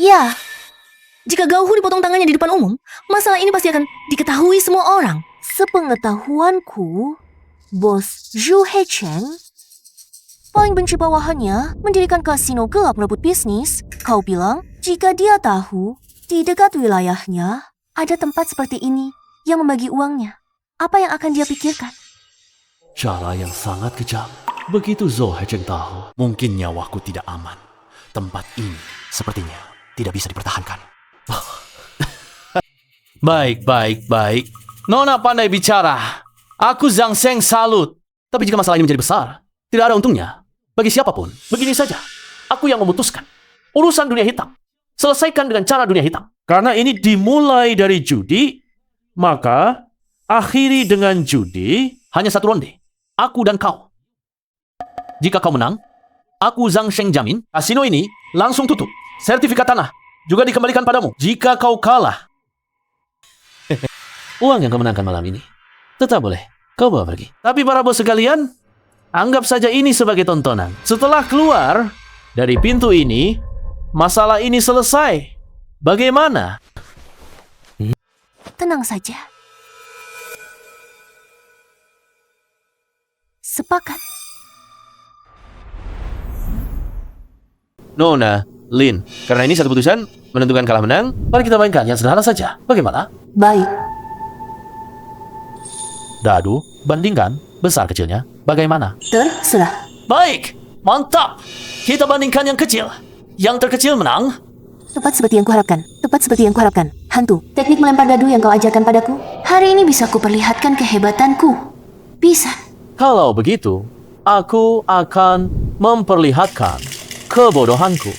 Ya, jika Gao Hu dipotong tangannya di depan umum, masalah ini pasti akan diketahui semua orang. Sepengetahuanku, Bos Zhu Hecheng paling benci bawahannya mendirikan kasino gelap merebut bisnis. Kau bilang, jika dia tahu di dekat wilayahnya ada tempat seperti ini yang membagi uangnya, apa yang akan dia pikirkan? Cara yang sangat kejam. Begitu Zhou Hecheng tahu, mungkin nyawaku tidak aman. Tempat ini sepertinya tidak bisa dipertahankan. Baik. Nona pandai bicara. Aku Zhang Sheng salut. Tapi jika masalah ini menjadi besar, tidak ada untungnya. Bagi siapapun, begini saja. Aku yang memutuskan. Urusan dunia hitam. Selesaikan dengan cara dunia hitam. Karena ini dimulai dari judi, maka akhiri dengan judi. Hanya satu ronde. Aku dan kau. Jika kau menang, aku Zhang Sheng jamin, kasino ini langsung tutup. Sertifikat tanah juga dikembalikan padamu. Jika kau kalah, uang yang kau menangkan malam ini tetap boleh kau bawa pergi. Tapi para bos sekalian, anggap saja ini sebagai tontonan. Setelah keluar dari pintu ini, masalah ini selesai. Bagaimana? Tenang saja. Sepakat. Nona, Lin, karena ini satu putusan menentukan kalah menang, mari kita mainkan yang sederhana saja. Bagaimana? Baik. Dadu, bandingkan besar kecilnya. Bagaimana? Terserah. Baik, mantap. Kita bandingkan yang kecil. Yang terkecil menang. Tepat seperti yang kuharapkan. Hantu, teknik melempar dadu yang kau ajarkan padaku, hari ini bisa kuperlihatkan kehebatanku. Bisa. Kalau begitu, aku akan memperlihatkan kebodohanku.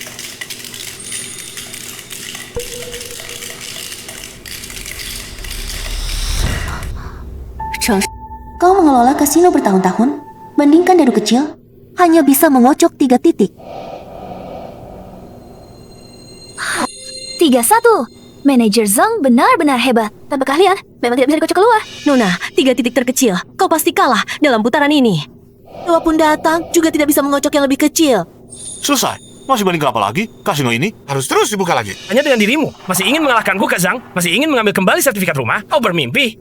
Kau mengelola kasino bertahun-tahun, bandingkan dadu kecil, hanya bisa mengocok 3 titik. 3-1. Manajer Zhang benar-benar hebat. Tanpa keahlian, memang tidak bisa dikocok keluar. Nona, 3 titik terkecil. Kau pasti kalah dalam putaran ini. Walaupun datang, juga tidak bisa mengocok yang lebih kecil. Selesai. Masih banding apa lagi? Kasino ini harus terus dibuka lagi. Hanya dengan dirimu. Masih ingin mengalahkanku, Kak Zhang? Masih ingin mengambil kembali sertifikat rumah? Kau bermimpi.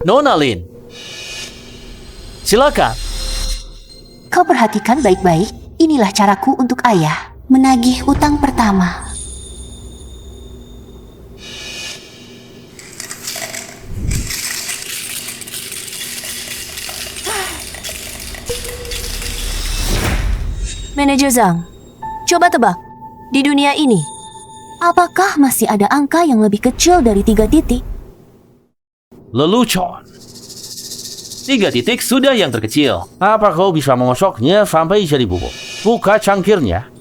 Nona Lin, silakan. Kau perhatikan baik-baik, inilah caraku untuk ayah menagih utang pertama. Manajer Zhang, coba tebak. Di dunia ini, apakah masih ada angka yang lebih kecil dari 3 titik? Lelucon. 3 titik sudah yang terkecil. Apa kau bisa mengosoknya sampai jadi bubuk? Buka cangkirnya.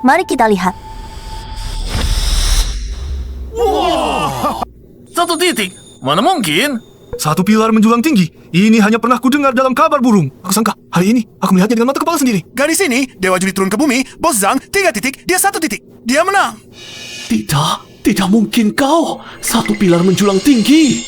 Mari kita lihat. Wow. 1 titik? Mana mungkin? 1 pilar menjulang tinggi. Ini hanya pernah kudengar dalam kabar burung. Aku sangka hari ini aku melihatnya dengan mata kepala sendiri. Gadis ini, Dewa Judi turun ke bumi, Bos Zhang 3 titik, dia 1 titik. Dia menang. Tidak mungkin kau. 1 pilar menjulang tinggi.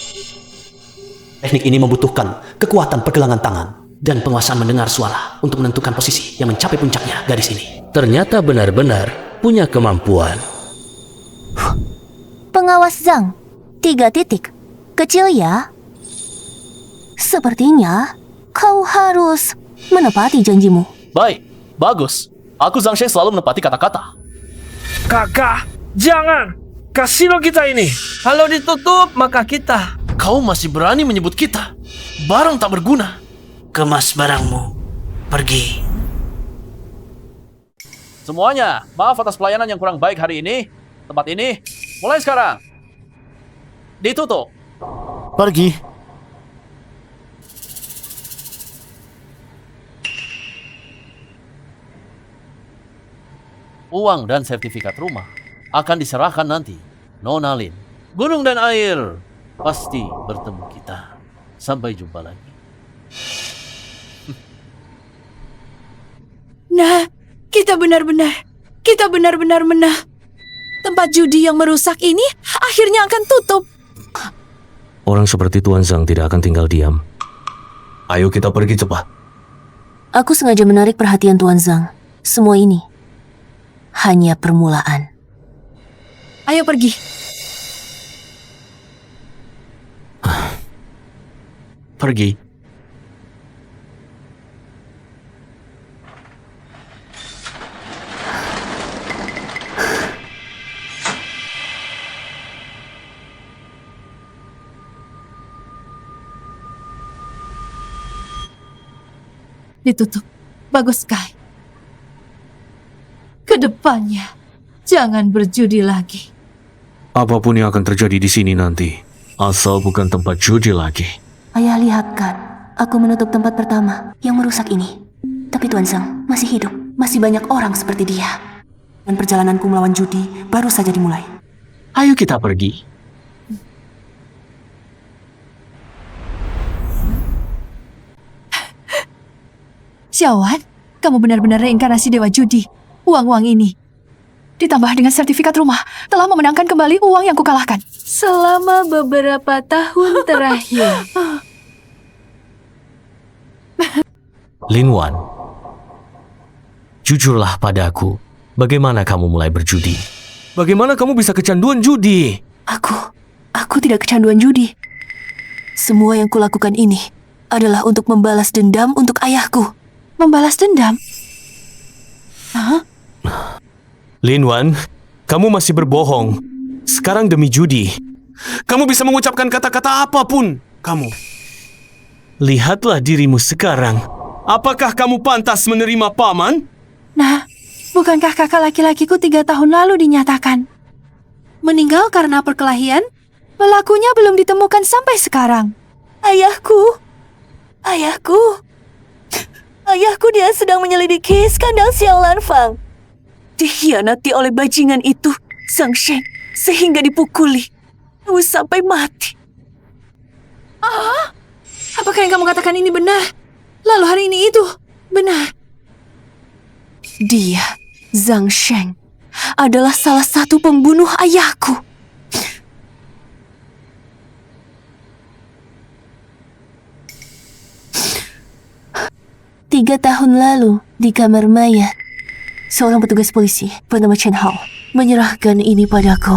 Teknik ini membutuhkan kekuatan pergelangan tangan dan penguasaan mendengar suara untuk menentukan posisi yang mencapai puncaknya gadis ini. Ternyata benar-benar punya kemampuan. Pengawas Zhang, 3 titik. Kecil ya? Sepertinya kau harus menepati janjimu. Baik, bagus. Aku Zhang Sheng selalu menepati kata-kata. Kakak, jangan. Kasino kita ini. Kalau ditutup, maka kita. Kau masih berani menyebut kita? Barang tak berguna. Kemas barangmu. Pergi. Semuanya, maaf atas pelayanan yang kurang baik hari ini. Tempat ini, mulai sekarang, ditutup. Pergi. Uang dan sertifikat rumah akan diserahkan nanti. Nona Lin, gunung dan air pasti bertemu kita. Sampai jumpa lagi. Nah, kita benar-benar menang. Tempat judi yang merusak ini akhirnya akan tutup. Orang seperti Tuan Zhang tidak akan tinggal diam. Ayo kita pergi cepat. Aku sengaja menarik perhatian Tuan Zhang. Semua ini hanya permulaan. Ayo pergi. Pergi. Ditutup. Bagus sekali. Kedepannya, jangan berjudi lagi. Apapun yang akan terjadi di sini nanti, asal bukan tempat judi lagi. Ayah lihat kan, aku menutup tempat pertama yang merusak ini. Tapi Tuan Zhang masih hidup, masih banyak orang seperti dia. Dan perjalananku melawan judi baru saja dimulai. Ayo kita pergi. Xiaowan, kamu benar-benar reinkarnasi Dewa Judi. Uang-uang ini, ditambah dengan sertifikat rumah, telah memenangkan kembali uang yang kukalahkan. Selama beberapa tahun terakhir. Lin Wan, jujurlah padaku, bagaimana kamu mulai berjudi? Bagaimana kamu bisa kecanduan judi? Aku tidak kecanduan judi. Semua yang kulakukan ini adalah untuk membalas dendam untuk ayahku. Membalas dendam? Hah? Lin Wan, kamu masih berbohong. Sekarang demi judi, kamu bisa mengucapkan kata-kata apapun. Kamu, lihatlah dirimu sekarang. Apakah kamu pantas menerima paman? Nah, bukankah kakak laki-lakiku 3 tahun lalu dinyatakan meninggal karena perkelahian? Pelakunya belum ditemukan sampai sekarang. Ayahku, dia sedang menyelidiki skandal Xiao Lanfang. Dikhianati oleh bajingan itu, Zhang Sheng, sehingga dipukuli, sampai mati. Apakah yang kamu katakan ini benar? Lalu hari ini itu benar? Dia, Zhang Sheng, adalah salah satu pembunuh ayahku. Tiga tahun lalu, di kamar mayat, seorang petugas polisi bernama Chen Hao menyerahkan ini padaku.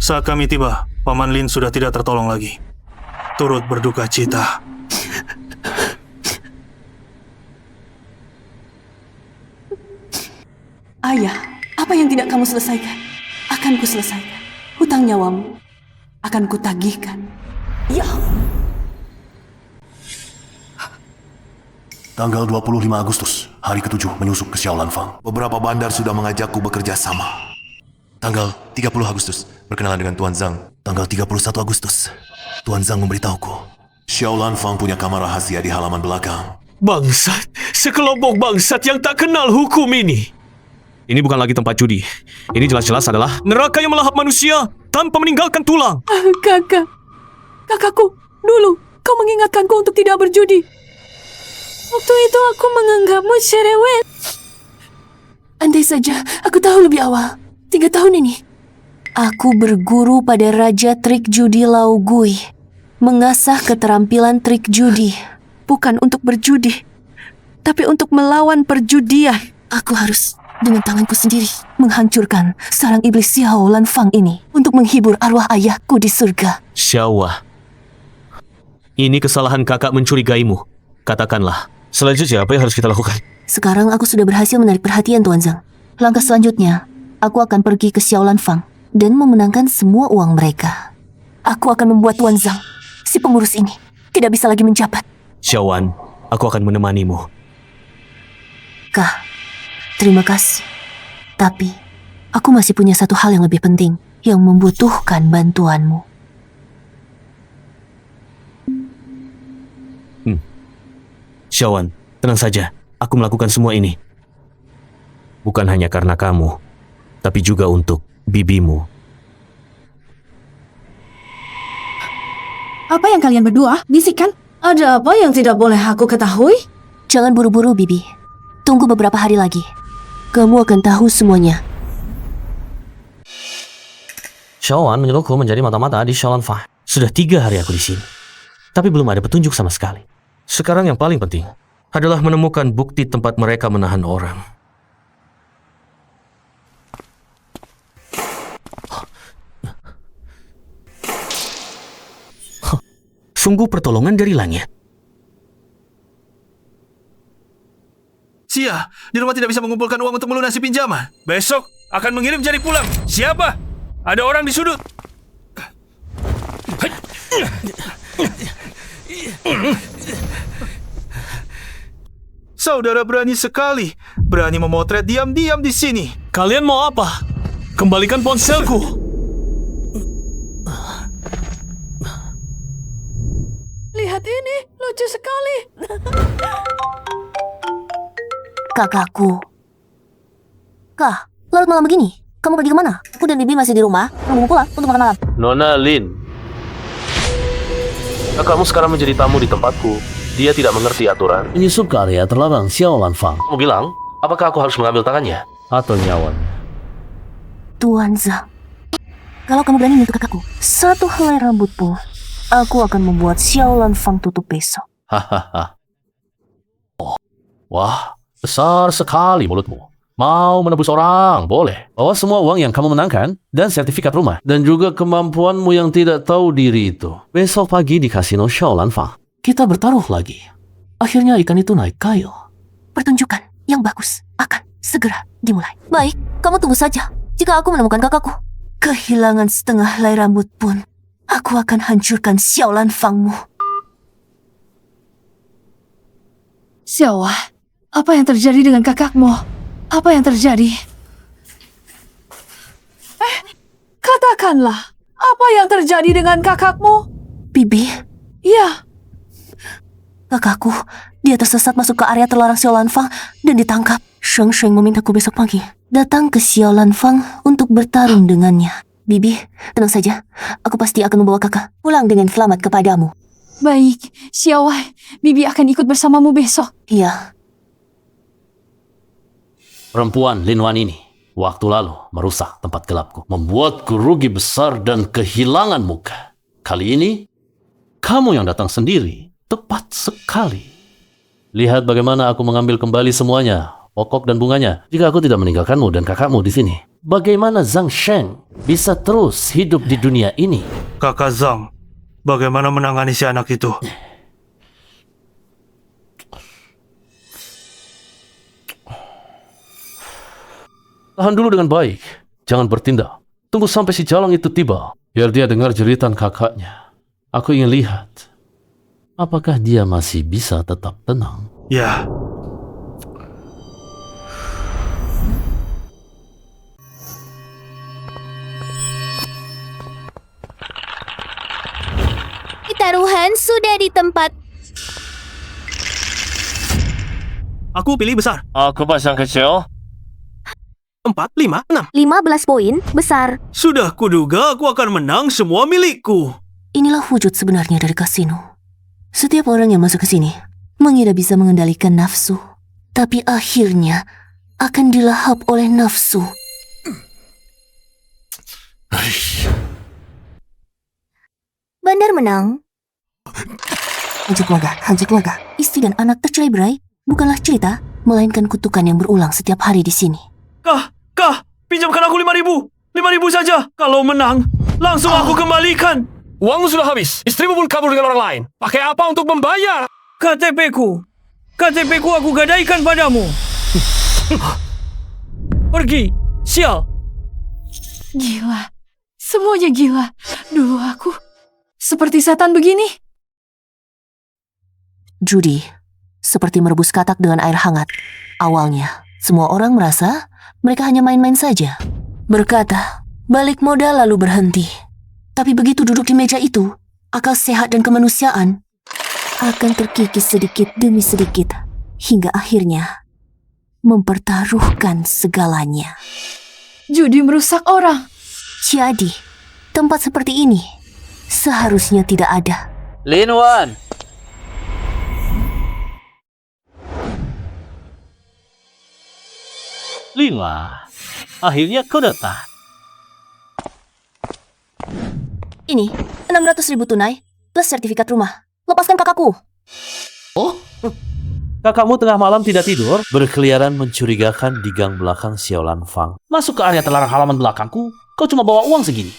Saat kami tiba, Paman Lin sudah tidak tertolong lagi. Turut berduka cita. Ayah, apa yang tidak kamu selesaikan, akan ku selesaikan. Hutang nyawamu akan kutagihkan. Ya. Tanggal 25 Agustus, hari ke-7 menyusup ke Xiaolanfang. Beberapa bandar sudah mengajakku bekerja sama. Tanggal 30 Agustus, berkenalan dengan Tuan Zhang. Tanggal 31 Agustus, Tuan Zhang memberitahuku, Xiaolanfang punya kamar rahasia di halaman belakang. Bangsat, sekelompok bangsat yang tak kenal hukum ini. Ini bukan lagi tempat judi. Ini jelas-jelas adalah neraka yang melahap manusia tanpa meninggalkan tulang. Kakakku, dulu kau mengingatkanku untuk tidak berjudi. Waktu itu aku menganggapmu cerewet. Andai saja aku tahu lebih awal. 3 tahun ini, Aku berguru pada Raja Trik Judi Lao Gui, mengasah keterampilan trik judi. bukan untuk berjudi, tapi untuk melawan perjudian. Aku harus dengan tanganku sendiri menghancurkan sarang iblis Xiao Lanfang ini untuk menghibur arwah ayahku di surga. Xiaowa, ini kesalahan kakak mencurigaimu. Katakanlah, selanjutnya apa yang harus kita lakukan? Sekarang aku sudah berhasil menarik perhatian Tuan Zhang. Langkah selanjutnya, aku akan pergi ke Xiao Lanfang dan memenangkan semua uang mereka. Aku akan membuat Tuan Zhang, si pengurus ini, tidak bisa lagi menjabat. Xiaowan, aku akan menemanimu. Kah, terima kasih. Tapi, aku masih punya satu hal yang lebih penting, yang membutuhkan bantuanmu. Xiaowan, tenang saja. Aku melakukan semua ini. Bukan hanya karena kamu, tapi juga untuk bibimu. Apa yang kalian berdua bisikan? Ada apa yang tidak boleh aku ketahui? Jangan buru-buru, Bibi. Tunggu beberapa hari lagi. Kamu akan tahu semuanya. Xiaowan menyuruhku menjadi mata-mata di Xiaolanfang. Sudah 3 hari aku di sini, tapi belum ada petunjuk sama sekali. Sekarang yang paling penting adalah menemukan bukti tempat mereka menahan orang. Sungguh pertolongan dari langit. Sia, di rumah tidak bisa mengumpulkan uang untuk melunasi pinjaman. Besok akan mengirim jari pulang. Siapa? Ada orang di sudut. Saudara berani sekali. Berani memotret diam-diam di sini. Kalian mau apa? Kembalikan ponselku. Lihat ini, lucu sekali. Kakakku. Kak, larut malam begini. Kamu pergi kemana? Aku dan Bibi masih di rumah, menunggu pulang untuk makan malam. Nona Lin, kamu sekarang menjadi tamu di tempatku. Dia tidak mengerti aturan. Menyusup ke area terlarang Xiaolanfang. Kamu bilang, apakah aku harus mengambil tangannya? Atau nyawa? Tuan Zhang, kalau kamu berani menyentuh kakakku, satu helai rambut pun, aku akan membuat Xiaolanfang tutup besok. Hahaha. Wah, besar sekali mulutmu. Mau menebus orang, boleh. Bawa semua uang yang kamu menangkan dan sertifikat rumah. Dan juga kemampuanmu yang tidak tahu diri itu. Besok pagi di kasino Xiaolanfang. Kita bertaruh lagi. Akhirnya ikan itu naik kail. Pertunjukan yang bagus akan segera dimulai. Baik, kamu tunggu saja. Jika aku menemukan kakakku, kehilangan setengah helai rambut pun, aku akan hancurkan Xiaolanfangmu. Xiaowa, apa yang terjadi dengan kakakmu? Apa yang terjadi? Katakanlah, apa yang terjadi dengan kakakmu? Bibi? Ya. Kakakku, dia tersesat masuk ke area terlarang Xiaolanfang dan ditangkap. Sheng Sheng memintaku besok pagi datang ke Xiaolanfang untuk bertarung dengannya. Bibi, tenang saja. Aku pasti akan membawa kakak pulang dengan selamat kepadamu. Baik, Xiaowai, Bibi akan ikut bersamamu besok. Iya. Perempuan Lin Wan ini waktu lalu merusak tempat gelapku, membuatku rugi besar dan kehilangan muka. Kali ini, kamu yang datang sendiri, tepat sekali. Lihat bagaimana aku mengambil kembali semuanya, pokok dan bunganya. Jika aku tidak meninggalkanmu dan kakakmu di sini, bagaimana Zhang Sheng bisa terus hidup di dunia ini? Kakak Zhang, bagaimana menangani si anak itu? Tahan dulu dengan baik, jangan bertindak. Tunggu sampai si Jalang itu tiba, biar dia dengar jeritan kakaknya. Aku ingin lihat, apakah dia masih bisa tetap tenang. Ya. Taruhan sudah di tempat. Aku pilih besar. Aku pasang kecil. 4, 5, 6. 15 poin, besar. Sudah kuduga aku akan menang semua milikku. Inilah wujud sebenarnya dari kasino. Setiap orang yang masuk ke sini mengira bisa mengendalikan nafsu, tapi akhirnya akan dilahap oleh nafsu. Bandar menang. Haji keluarga, istri dan anak tercerai-berai bukanlah cerita, melainkan kutukan yang berulang setiap hari di sini. Kah, pinjamkan aku 5.000. 5.000 saja. Kalau menang, langsung aku kembalikan. Uangmu sudah habis. Istrimu pun kabur dengan orang lain. Pakai apa untuk membayar? KTP-ku aku gadaikan padamu. Pergi, sial. Gila, semuanya gila. Dulu aku seperti setan begini. Judi, seperti merebus katak dengan air hangat. Awalnya, semua orang merasa mereka hanya main-main saja. Berkata, balik modal lalu berhenti. Tapi begitu duduk di meja itu, akal sehat dan kemanusiaan akan terkikis sedikit demi sedikit, hingga akhirnya mempertaruhkan segalanya. Judi merusak orang. Jadi, tempat seperti ini seharusnya tidak ada. Lin Wan! Lila, akhirnya kau datang. Ini, 600.000 tunai, plus sertifikat rumah. Lepaskan kakakku. Oh? Kakakmu tengah malam tidak tidur, berkeliaran mencurigakan di gang belakang Xiaolan Fang. Masuk ke area terlarang halaman belakangku, kau cuma bawa uang segini.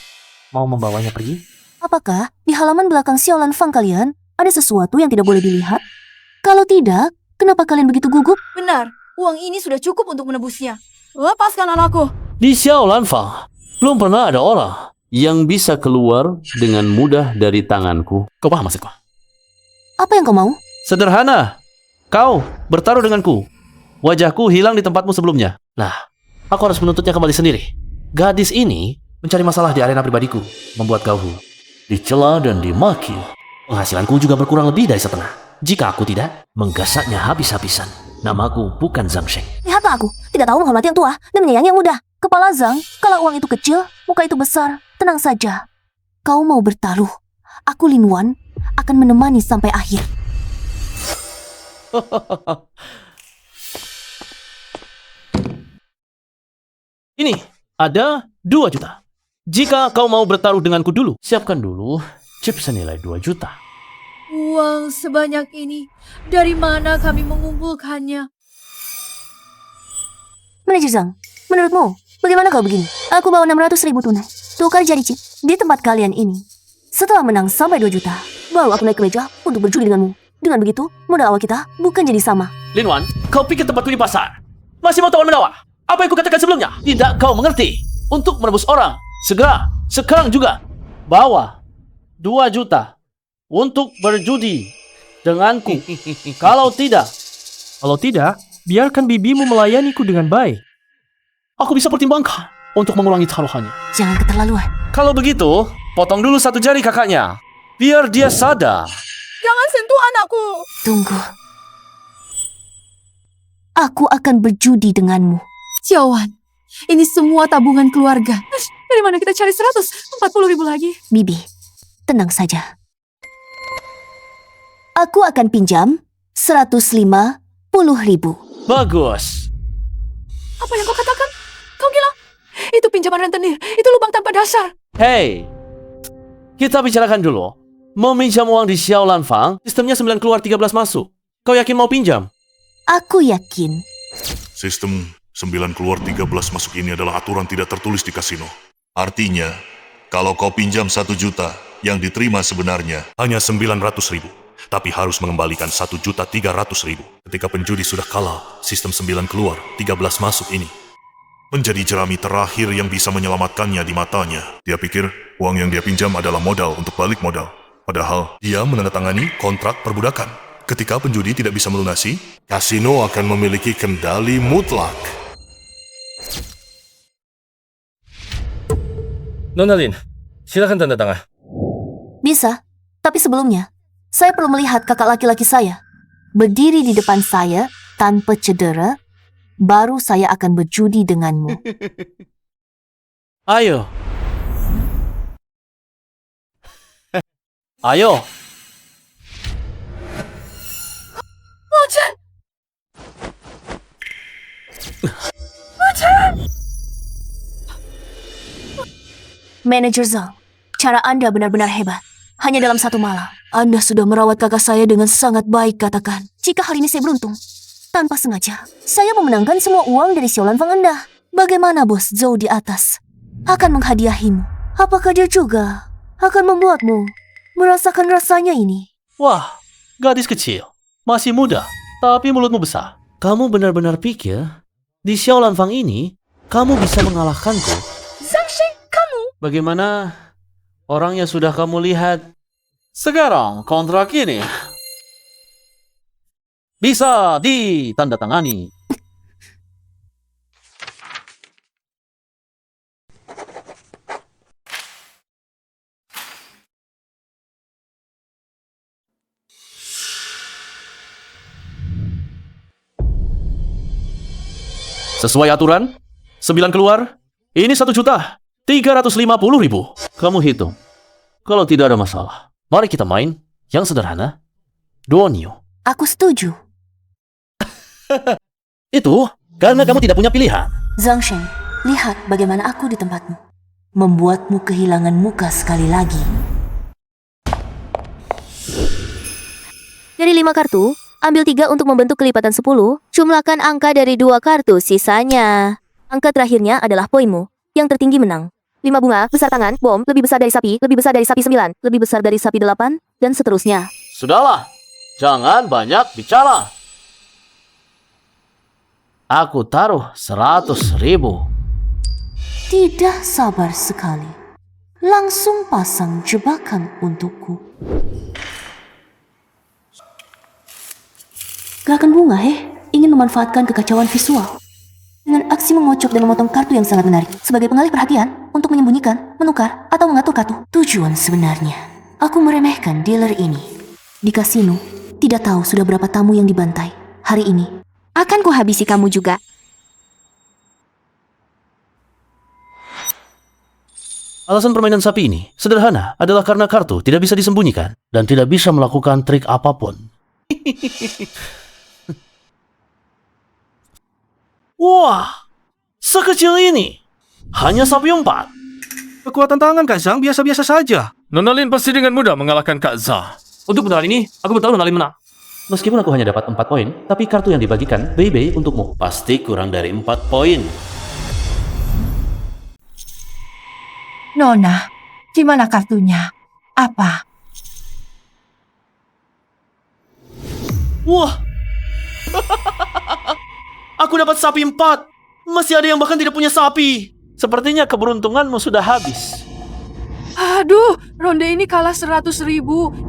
Mau membawanya pergi? Apakah di halaman belakang Xiaolan Fang kalian ada sesuatu yang tidak boleh dilihat? Kalau tidak, kenapa kalian begitu gugup? Benar, uang ini sudah cukup untuk menebusnya. Lepaskan anakku. Di Xiaolan Fang, belum pernah ada orang yang bisa keluar dengan mudah dari tanganku. Kau paham maksudku? Apa yang kau mau? Sederhana. Kau bertaruh denganku. Wajahku hilang di tempatmu sebelumnya. Nah, aku harus menuntutnya kembali sendiri. Gadis ini mencari masalah di arena pribadiku, membuat Gauhu dicela dan dimaki. Penghasilanku juga berkurang lebih dari setengah. Jika aku tidak, menggasaknya habis-habisan. Namaku bukan Zhang Sheng. Lihatlah aku, tidak tahu menghormati yang tua dan menyayangi yang muda. Kepala Zhang, kalau uang itu kecil, muka itu besar. Tenang saja. Kau mau bertaruh. Aku Lin Wan akan menemani sampai akhir. Ini ada 2 juta. Jika kau mau bertaruh denganku dulu, siapkan dulu chip senilai 2 juta. Uang sebanyak ini, dari mana kami mengumpulkannya? Manajer Zhang, menurutmu, bagaimana kau begini? Aku bawa 600.000 tunai. Tukar jadi chip di tempat kalian ini. Setelah menang sampai 2 juta, baru aku naik ke meja untuk berjudi denganmu. Dengan begitu, modal awal kita bukan jadi sama. Lin Wan, kau pikir tempatku di pasar? Masih mau tawar menawar? Apa yang kukatakan sebelumnya? Tidak kau mengerti. Untuk menebus orang, segera, sekarang juga, bawa 2 juta untuk berjudi denganku. Kalau tidak, biarkan bibimu melayaniku dengan baik. Aku bisa pertimbangkan untuk mengulangi taruhannya. Jangan keterlaluan. Kalau begitu, potong dulu 1 jari kakaknya, biar dia sadar. Jangan sentuh anakku. Tunggu. Aku akan berjudi denganmu. Xiaowan, ini semua tabungan keluarga. Dari mana kita cari 140 ribu lagi? Bibi, tenang saja. Aku akan pinjam 150 ribu. Bagus. Apa yang kau katakan? Kau gila? Itu pinjaman rentenir. Itu lubang tanpa dasar. Hei, kita bicarakan dulu. Mau minjam uang di Xiaolan Fang, sistemnya 9 keluar 13 masuk. Kau yakin mau pinjam? Aku yakin. Sistem 9 keluar 13 masuk ini adalah aturan tidak tertulis di kasino. Artinya, kalau kau pinjam 1 juta, yang diterima sebenarnya hanya 900 ribu. Tapi harus mengembalikan 1.300.000. Ketika penjudi sudah kalah, sistem 9 keluar 13 masuk ini menjadi jerami terakhir yang bisa menyelamatkannya di matanya. Dia pikir uang yang dia pinjam adalah modal untuk balik modal. Padahal dia menandatangani kontrak perbudakan. Ketika penjudi tidak bisa melunasi, kasino akan memiliki kendali mutlak. Nona Lin, silakan tanda tangan. Bisa, tapi sebelumnya, saya perlu melihat kakak laki-laki saya berdiri di depan saya tanpa cedera, baru saya akan berjudi denganmu. Ayo. Ayo. Macan! Macan! Manajer Zhang, cara Anda benar-benar hebat. Hanya dalam 1 malam, Anda sudah merawat kakak saya dengan sangat baik, katakan. Jika hal ini saya beruntung, tanpa sengaja, saya memenangkan semua uang dari Xiaolan Fang Anda. Bagaimana bos Zhou di atas akan menghadiahimu? Apakah dia juga akan membuatmu merasakan rasanya ini? Wah, gadis kecil. Masih muda, tapi mulutmu besar. Kamu benar-benar pikir, di Xiaolan Fang ini, kamu bisa mengalahkanku? Zhangsheng, kamu! Bagaimana orang yang sudah kamu lihat? Sekarang kontrak ini bisa ditandatangani. Sesuai aturan, 9 keluar, ini 1.350.000. Kamu hitung. Kalau tidak ada masalah, mari kita main yang sederhana. Duonio. Aku setuju. Itu karena kamu tidak punya pilihan. Zhangsheng, lihat bagaimana aku di tempatmu. Membuatmu kehilangan muka sekali lagi. Dari 5 kartu, ambil 3 untuk membentuk kelipatan 10, jumlahkan angka dari 2 kartu sisanya. Angka terakhirnya adalah poinmu. Yang tertinggi menang. 5 bunga, besar tangan, bom, lebih besar dari sapi, lebih besar dari sapi 9, lebih besar dari sapi 8, dan seterusnya. Sudahlah, jangan banyak bicara. Aku taruh 100.000. Tidak sabar sekali. Langsung pasang jebakan untukku. Gerakan bunga, ingin memanfaatkan kekacauan visual. Dengan aksi mengocok dan memotong kartu yang sangat menarik. Sebagai pengalih perhatian, untuk menyembunyikan, menukar, atau mengatur kartu. Tujuan sebenarnya, aku meremehkan dealer ini. Di kasino, tidak tahu sudah berapa tamu yang dibantai. Hari ini, akan kuhabisi kamu juga. Alasan permainan sapi ini sederhana adalah karena kartu tidak bisa disembunyikan dan tidak bisa melakukan trik apapun. Wah, sekecil ini. Hanya sapi 4. Kekuatan tangan Kak Zhang biasa-biasa saja. Nona Lin pasti dengan mudah mengalahkan Kak Zhang. Untuk putaran ini, aku bertahu Nona Lin menang. Meskipun aku hanya dapat 4 poin, tapi kartu yang dibagikan bei-bei untukmu. Pasti kurang dari 4 poin. Nona, di mana kartunya? Apa? Wah. Aku dapat sapi 4. Masih ada yang bahkan tidak punya sapi. Sepertinya keberuntunganmu sudah habis. Aduh, ronde ini kalah 100.000.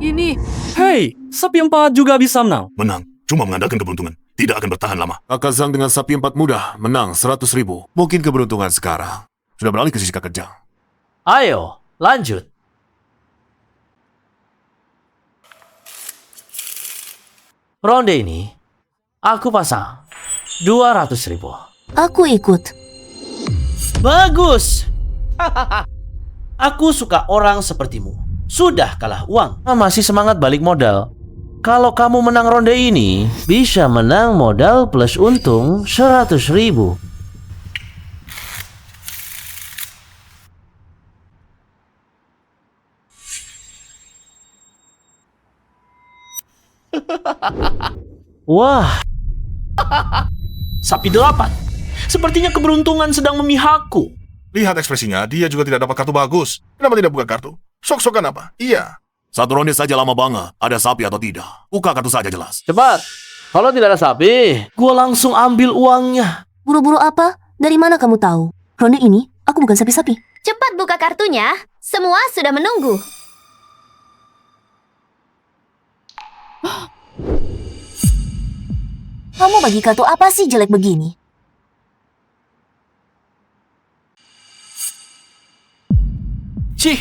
Ini. Hei, sapi 4 juga bisa menang. Menang, cuma mengandalkan keberuntungan. Tidak akan bertahan lama. Kakak Zhang dengan sapi 4 mudah menang 100.000. Mungkin keberuntungan sekarang sudah beralih ke sisi kakak Zhang. Ayo, lanjut. Ronde ini, aku pasang 200.000. Aku ikut. Bagus. Aku suka orang sepertimu. Sudah kalah uang, masih semangat balik modal. Kalau kamu menang ronde ini, bisa menang modal plus untung 100.000. Wah, sapi 8. Sepertinya keberuntungan sedang memihakku. Lihat ekspresinya, dia juga tidak dapat kartu bagus. Kenapa tidak buka kartu? Sok-sokan apa? Iya. Satu ronde saja lama banget. Ada sapi atau tidak? Buka kartu saja jelas. Cepat. Kalau tidak ada sapi, gua langsung ambil uangnya. Buru-buru apa? Dari mana kamu tahu? Ronde ini, aku bukan sapi-sapi. Cepat buka kartunya. Semua sudah menunggu. Kamu bagi kartu apa sih jelek begini? Cih,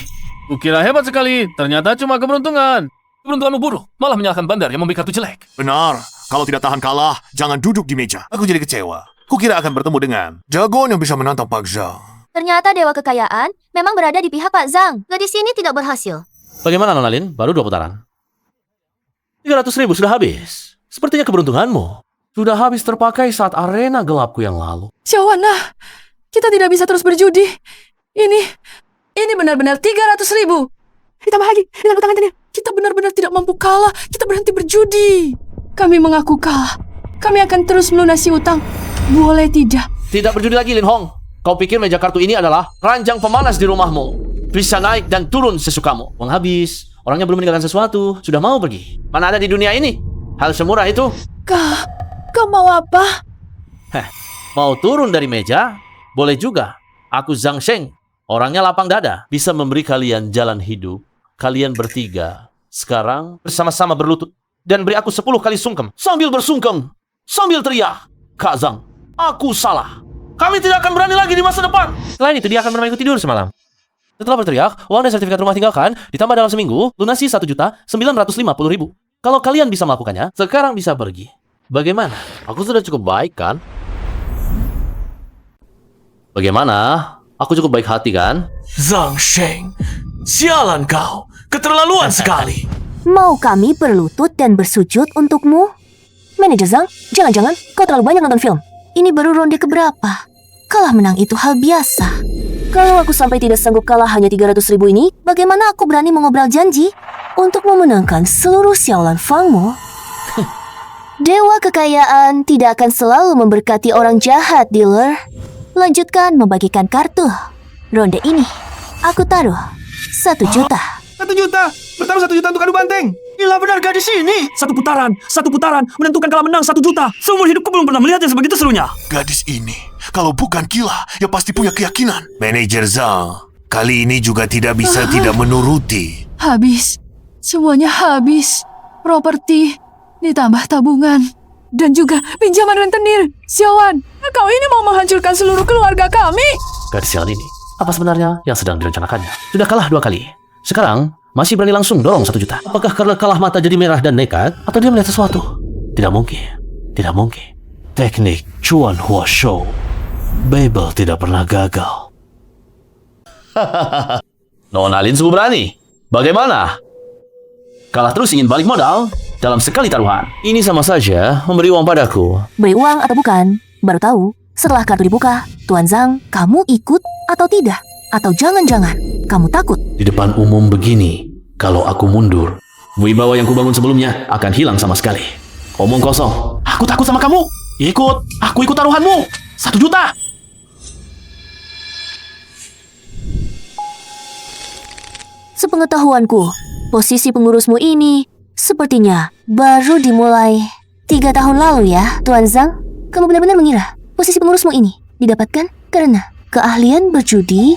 kukira hebat sekali. Ternyata cuma keberuntungan. Keberuntunganmu buruk, malah menyalahkan bandar yang memberi kartu jelek. Benar. Kalau tidak tahan kalah, jangan duduk di meja. Aku jadi kecewa. Kukira akan bertemu dengan jagoan yang bisa menantang Pak Zhang. Ternyata Dewa Kekayaan memang berada di pihak Pak Zhang. Gadis ini tidak berhasil. Bagaimana Nona Lin? Baru 2 putaran. 300.000 sudah habis. Sepertinya keberuntunganmu sudah habis terpakai saat arena gelapku yang lalu. Xiaowana, kita tidak bisa terus berjudi. Ini benar-benar 300.000. Ditambah lagi dengan utang ini. Kita benar-benar tidak mampu kalah. Kita berhenti berjudi. Kami mengaku kalah. Kami akan terus melunasi utang. Boleh tidak? Tidak berjudi lagi, Lin Hong. Kau pikir meja kartu ini adalah ranjang pemanas di rumahmu? Bisa naik dan turun sesukamu. Uang habis. Orangnya belum meninggalkan sesuatu. Sudah mau pergi. Mana ada di dunia ini hal semurah itu? Kau mau apa? Mau turun dari meja? Boleh juga. Aku Zhang Sheng. Orangnya lapang dada. Bisa memberi kalian jalan hidup. Kalian bertiga sekarang bersama-sama berlutut. Dan beri aku 10 kali sungkem. Sambil bersungkem. Sambil teriak. Kak Zhang, aku salah. Kami tidak akan berani lagi di masa depan. Selain itu, dia akan menemaniku tidur semalam. Setelah berteriak, uang dan sertifikat rumah tinggalkan ditambah dalam seminggu, lunasi 1.950.000. Kalau kalian bisa melakukannya, sekarang bisa pergi. Bagaimana? Aku sudah cukup baik, kan? Bagaimana? Aku cukup baik hati, kan? Zhang Sheng, sialan kau. Keterlaluan sekali. Mau kami berlutut dan bersujud untukmu? Manajer Zhang, jangan-jangan kau terlalu banyak nonton film. Ini baru ronde keberapa? Kalah menang itu hal biasa. Kalau aku sampai tidak sanggup kalah hanya 300.000 ini, bagaimana aku berani mengobrol janji untuk memenangkan seluruh Xiaolan Fangmu? Dewa Kekayaan tidak akan selalu memberkati orang jahat, dealer. Lanjutkan membagikan kartu. Ronde ini, aku taruh 1 juta. 1 juta? Bertaruh 1 juta untuk adu banteng? Gila benar gadis ini. Satu putaran menentukan kalah menang 1 juta. Seumur hidupku belum pernah melihat yang sebegitu serunya. Gadis ini, kalau bukan gila, ya pasti punya keyakinan. Manajer Zhang, kali ini juga tidak bisa tidak menuruti. Habis. Semuanya habis. Properti, ditambah tabungan, dan juga pinjaman rentenir. Xiaowan, kau ini mau menghancurkan seluruh keluarga kami. Gadis sialan ini, apa sebenarnya yang sedang direncanakannya? Sudah kalah 2 kali. Sekarang, masih berani langsung dorong 1 juta. Apakah karena kalah mata jadi merah dan nekat? Atau dia melihat sesuatu? Tidak mungkin. Tidak mungkin. Teknik Chuan Hua Shou. Babel tidak pernah gagal. Nona Lin sungguh berani. Bagaimana? Kalah terus ingin balik modal dalam sekali taruhan. Ini sama saja memberi uang padaku. Beri uang atau bukan? Baru tahu setelah kartu dibuka. Tuan Zhang, kamu ikut atau tidak? Atau jangan-jangan kamu takut? Di depan umum begini, kalau aku mundur, wibawa yang kubangun sebelumnya akan hilang sama sekali. Omong kosong. Aku takut sama kamu. Ikut. Aku ikut taruhanmu. 1 juta. Sepengetahuanku, posisi pengurusmu ini sepertinya baru dimulai 3 tahun lalu ya, Tuan Zhang. Kamu benar-benar mengira posisi pengurusmu ini didapatkan karena keahlian berjudi?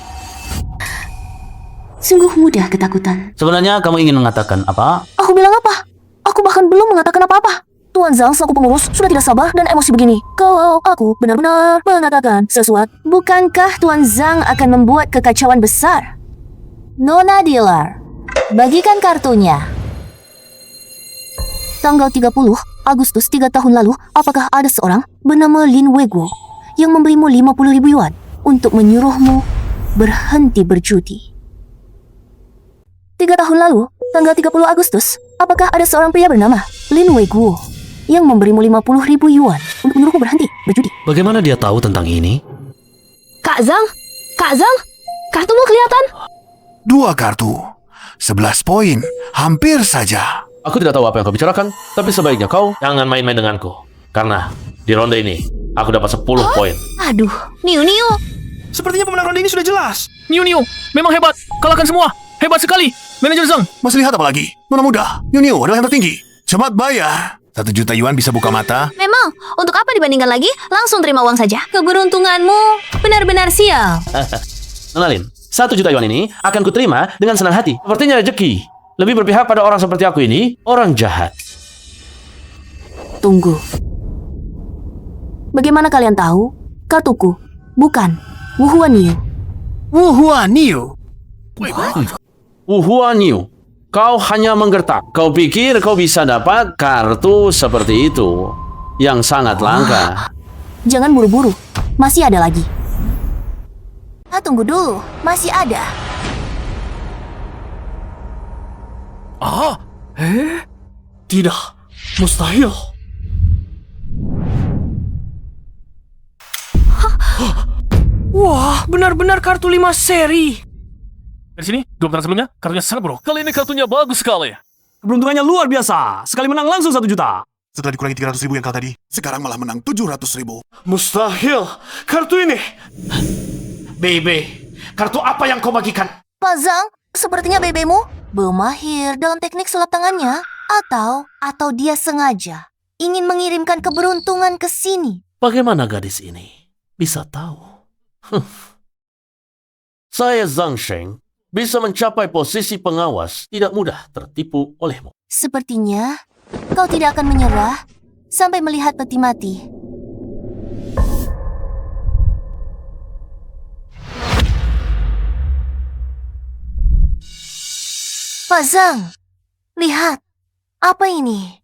Sungguh mudah ketakutan. Sebenarnya kamu ingin mengatakan apa? Aku bilang apa? Aku bahkan belum mengatakan apa-apa. Tuan Zhang selaku pengurus sudah tidak sabar dan emosi begini. Kalau aku benar-benar mengatakan sesuatu, bukankah Tuan Zhang akan membuat kekacauan besar? Nona Dealer, bagikan kartunya. Tanggal 30 Agustus 3 tahun lalu, apakah ada seorang bernama Lin Weguo yang memberimu 50.000 yuan untuk menyuruhmu berhenti berjudi. 3 tahun lalu, tanggal 30 Agustus, apakah ada seorang pria bernama Lin Weiguo yang memberimu 50.000 yuan untuk menyuruhmu berhenti berjudi? Bagaimana dia tahu tentang ini? Kak Zhang, kartumu kelihatan. 2 kartu. 11 poin. Hampir saja. Aku tidak tahu apa yang kau bicarakan, tapi sebaiknya kau jangan main-main denganku. Karena di ronde ini, aku dapat 10 poin. Aduh, Niu. Sepertinya pemenang ronde ini sudah jelas. Niu, memang hebat. Kalahkan semua. Hebat sekali. Manajer Zhang. Masih lihat apa lagi? Nona muda, Niu adalah yang tertinggi. Cepat bayar. 1 juta yuan bisa buka mata. Memang, untuk apa dibandingkan lagi? Langsung terima uang saja. Keberuntunganmu benar-benar sial. Nona Lin, 1 juta yuan ini akan kuterima dengan senang hati. Sepertinya rezeki. Lebih berpihak pada orang seperti aku ini, orang jahat. Tunggu. Bagaimana kalian tahu? Kartuku bukan Wu Huan Niu. Wu Huan Niu. Wu Huan Niu, kau hanya menggertak. Kau pikir kau bisa dapat kartu seperti itu yang sangat langka. Jangan buru-buru, masih ada lagi. Tunggu dulu, masih ada. Tidak, mustahil. Wah, benar-benar kartu 5 seri. Dari sini, 2 putaran sebelumnya, kartunya sangat buruk. Kali ini kartunya bagus sekali. Keberuntungannya luar biasa. Sekali menang langsung 1 juta. Setelah dikurangi 300.000 yang kala tadi, sekarang malah menang 700.000. Mustahil. Kartu ini. Bebe, kartu apa yang kau bagikan? Pak Zhang, sepertinya bebemu belum mahir dalam teknik sulap tangannya. Atau dia sengaja ingin mengirimkan keberuntungan ke sini. Bagaimana gadis ini bisa tahu? Saya Zhang Sheng bisa mencapai posisi pengawas, tidak mudah tertipu olehmu. Sepertinya kau tidak akan menyerah sampai melihat peti mati. Pak Zhang, lihat. Apa ini?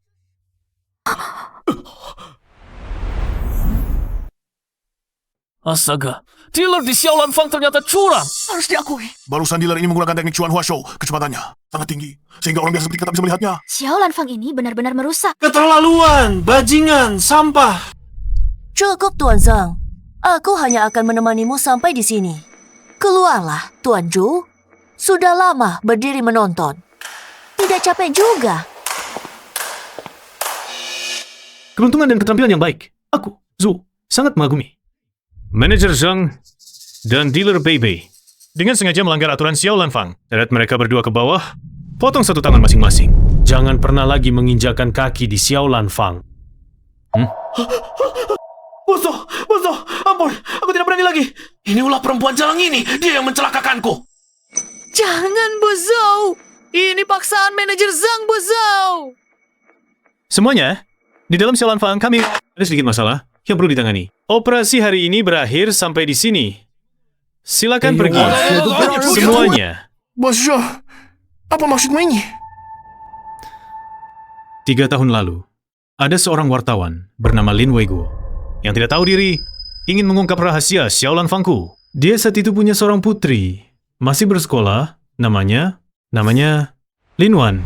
Astaga, dealer di Xiaolan Fang ternyata curang. Harus diakui. Barusan dealer ini menggunakan teknik Chuan Hua Shou. Kecepatannya sangat tinggi, sehingga orang biasa seperti kita bisa melihatnya. Xiaolan Fang ini benar-benar merusak. Keterlaluan, bajingan, sampah. Cukup, Tuan Zhang. Aku hanya akan menemanimu sampai di sini. Keluarlah, Tuan Zhou. Sudah lama berdiri menonton. Tidak capek juga. Keberuntungan dan keterampilan yang baik. Aku, Zhou, sangat mengagumi. Manajer Zhang dan dealer Beibei dengan sengaja melanggar aturan Xiaolan Fang. Deret mereka berdua ke bawah, potong 1 tangan masing-masing. Jangan pernah lagi menginjakan kaki di Xiaolan Fang. Boso, ampun, aku tidak berani lagi. Ini ulah perempuan jalang ini, dia yang mencelakakanku. Jangan, Bozou. Ini paksaan manajer Zhang, Bozou. Semuanya, di dalam Xiaolan Fang kami ada sedikit masalah yang perlu ditangani. Operasi hari ini berakhir sampai di sini. Silakan pergi. Semuanya. Bos, apa maksudmu ini? 3 tahun lalu, ada seorang wartawan bernama Lin Weiguo yang tidak tahu diri ingin mengungkap rahasia Xiaolan Fangku. Dia saat itu punya seorang putri, masih bersekolah, namanya Lin Wan.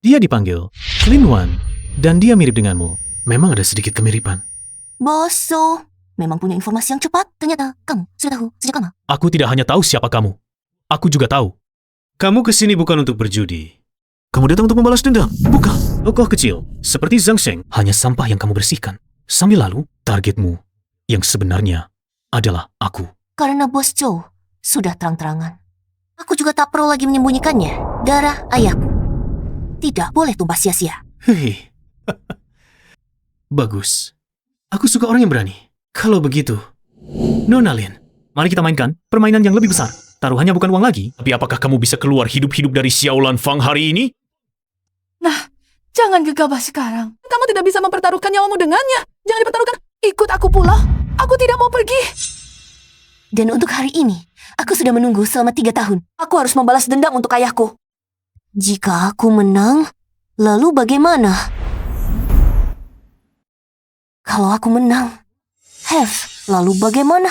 Dia dipanggil Lin Wan, dan dia mirip denganmu. Memang ada sedikit kemiripan. Boso, memang punya informasi yang cepat. Ternyata kamu sudah tahu sejak lama. Aku tidak hanya tahu siapa kamu. Aku juga tahu. Kamu kesini bukan untuk berjudi. Kamu datang untuk membalas dendam. Bukan. Tokoh kecil, seperti Zhang Sheng, hanya sampah yang kamu bersihkan. Sambil lalu, targetmu yang sebenarnya adalah aku. Karena Bos Zhou sudah terang-terangan. Aku juga tak perlu lagi menyembunyikannya. Darah ayahku tidak boleh tumpah sia-sia. Hei. Bagus. Aku suka orang yang berani. Kalau begitu, Nona Lin, mari kita mainkan permainan yang lebih besar. Taruhannya bukan uang lagi, tapi apakah kamu bisa keluar hidup-hidup dari Xiaolan Fang hari ini? Nah, jangan gegabah sekarang. Kamu tidak bisa mempertaruhkan nyawamu dengannya. Jangan dipertaruhkan. Ikut aku pula. Aku tidak mau pergi. Dan untuk hari ini, aku sudah menunggu selama 3 tahun. Aku harus membalas dendam untuk ayahku. Jika aku menang, lalu bagaimana? Kalau aku menang, lalu bagaimana?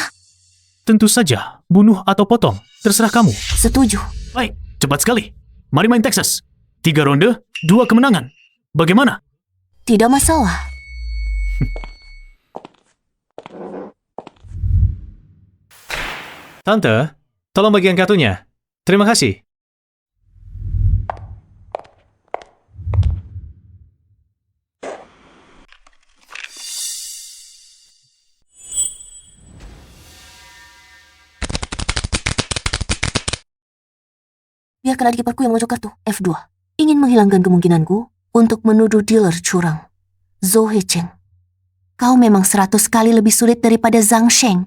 tentu saja, bunuh atau potong. Terserah kamu. Setuju. Baik, cepat sekali. Mari main Texas. 3 ronde, 2 kemenangan. Bagaimana? Tidak masalah. Tante, tolong bagian kartunya. Terima kasih. Biarkan adik iparku yang mengocok kartu. F2. Ingin menghilangkan kemungkinanku untuk menuduh dealer curang. Zhou Hecheng. Kau memang 100 kali lebih sulit daripada Zhang Sheng.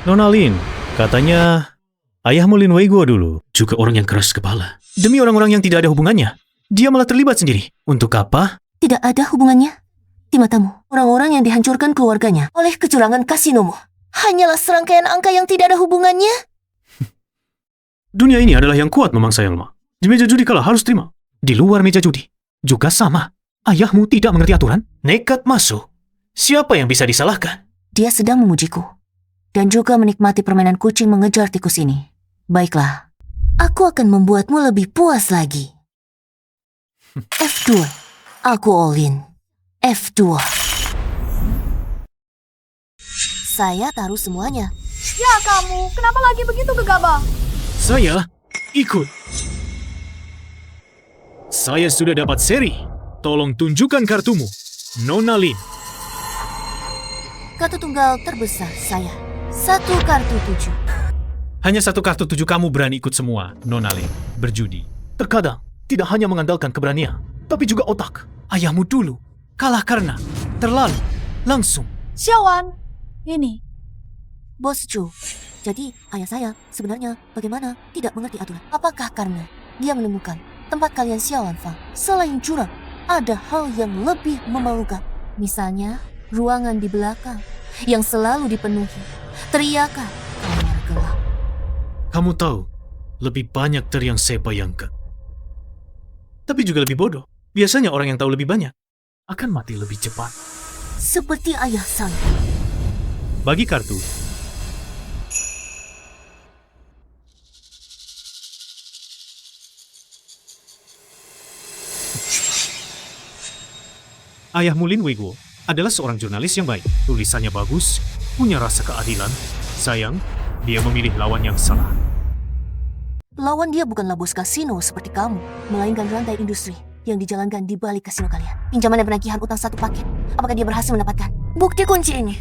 Nona Lin, katanya ayahmu Lin Weiguo dulu juga orang yang keras kepala. Demi orang-orang yang tidak ada hubungannya, dia malah terlibat sendiri. Untuk apa? Tidak ada hubungannya. Di matamu, orang-orang yang dihancurkan keluarganya oleh kecurangan kasinomu hanyalah serangkaian angka yang tidak ada hubungannya. Dunia ini adalah yang kuat memangsa yang lemah. Di meja judi kalah harus terima. Di luar meja judi juga sama. Ayahmu tidak mengerti aturan, nekat masuk. Siapa yang bisa disalahkan? Dia sedang memujiku. Dan juga menikmati permainan kucing mengejar tikus ini. Baiklah, aku akan membuatmu lebih puas lagi. F2. Aku all in. F2. Saya taruh semuanya. Ya kamu, kenapa lagi begitu gegabah? Saya ikut. Saya sudah dapat seri. Tolong tunjukkan kartumu, Nona Lin. Kartu tunggal terbesar saya. 1 kartu 7. Hanya 1 kartu 7 kamu berani ikut semua, Nona Lin. Berjudi. Terkadang tidak hanya mengandalkan keberanian, tapi juga otak. Ayahmu dulu kalah karena terlalu langsung. Xiaowan, ini. Bos Zhou. Jadi, ayah saya sebenarnya bagaimana tidak mengerti aturan. Apakah karena dia menemukan tempat kalian Xiaolan Fang selain jurang ada hal yang lebih memalukan? Misalnya, ruangan di belakang yang selalu dipenuhi teriakan kamar gelap. Kamu tahu, lebih banyak dari yang saya bayangkan. Tapi juga lebih bodoh. Biasanya orang yang tahu lebih banyak akan mati lebih cepat. Seperti ayah saya. Bagi kartu. Ayahmu Lin Weiguo adalah seorang jurnalis yang baik. Tulisannya bagus, punya rasa keadilan. Sayang, dia memilih lawan yang salah. Lawan dia bukanlah bos kasino seperti kamu, melainkan rantai industri yang dijalankan di balik kasino kalian. Pinjaman dan penagihan utang 1 paket. Apakah dia berhasil mendapatkan bukti kunci ini?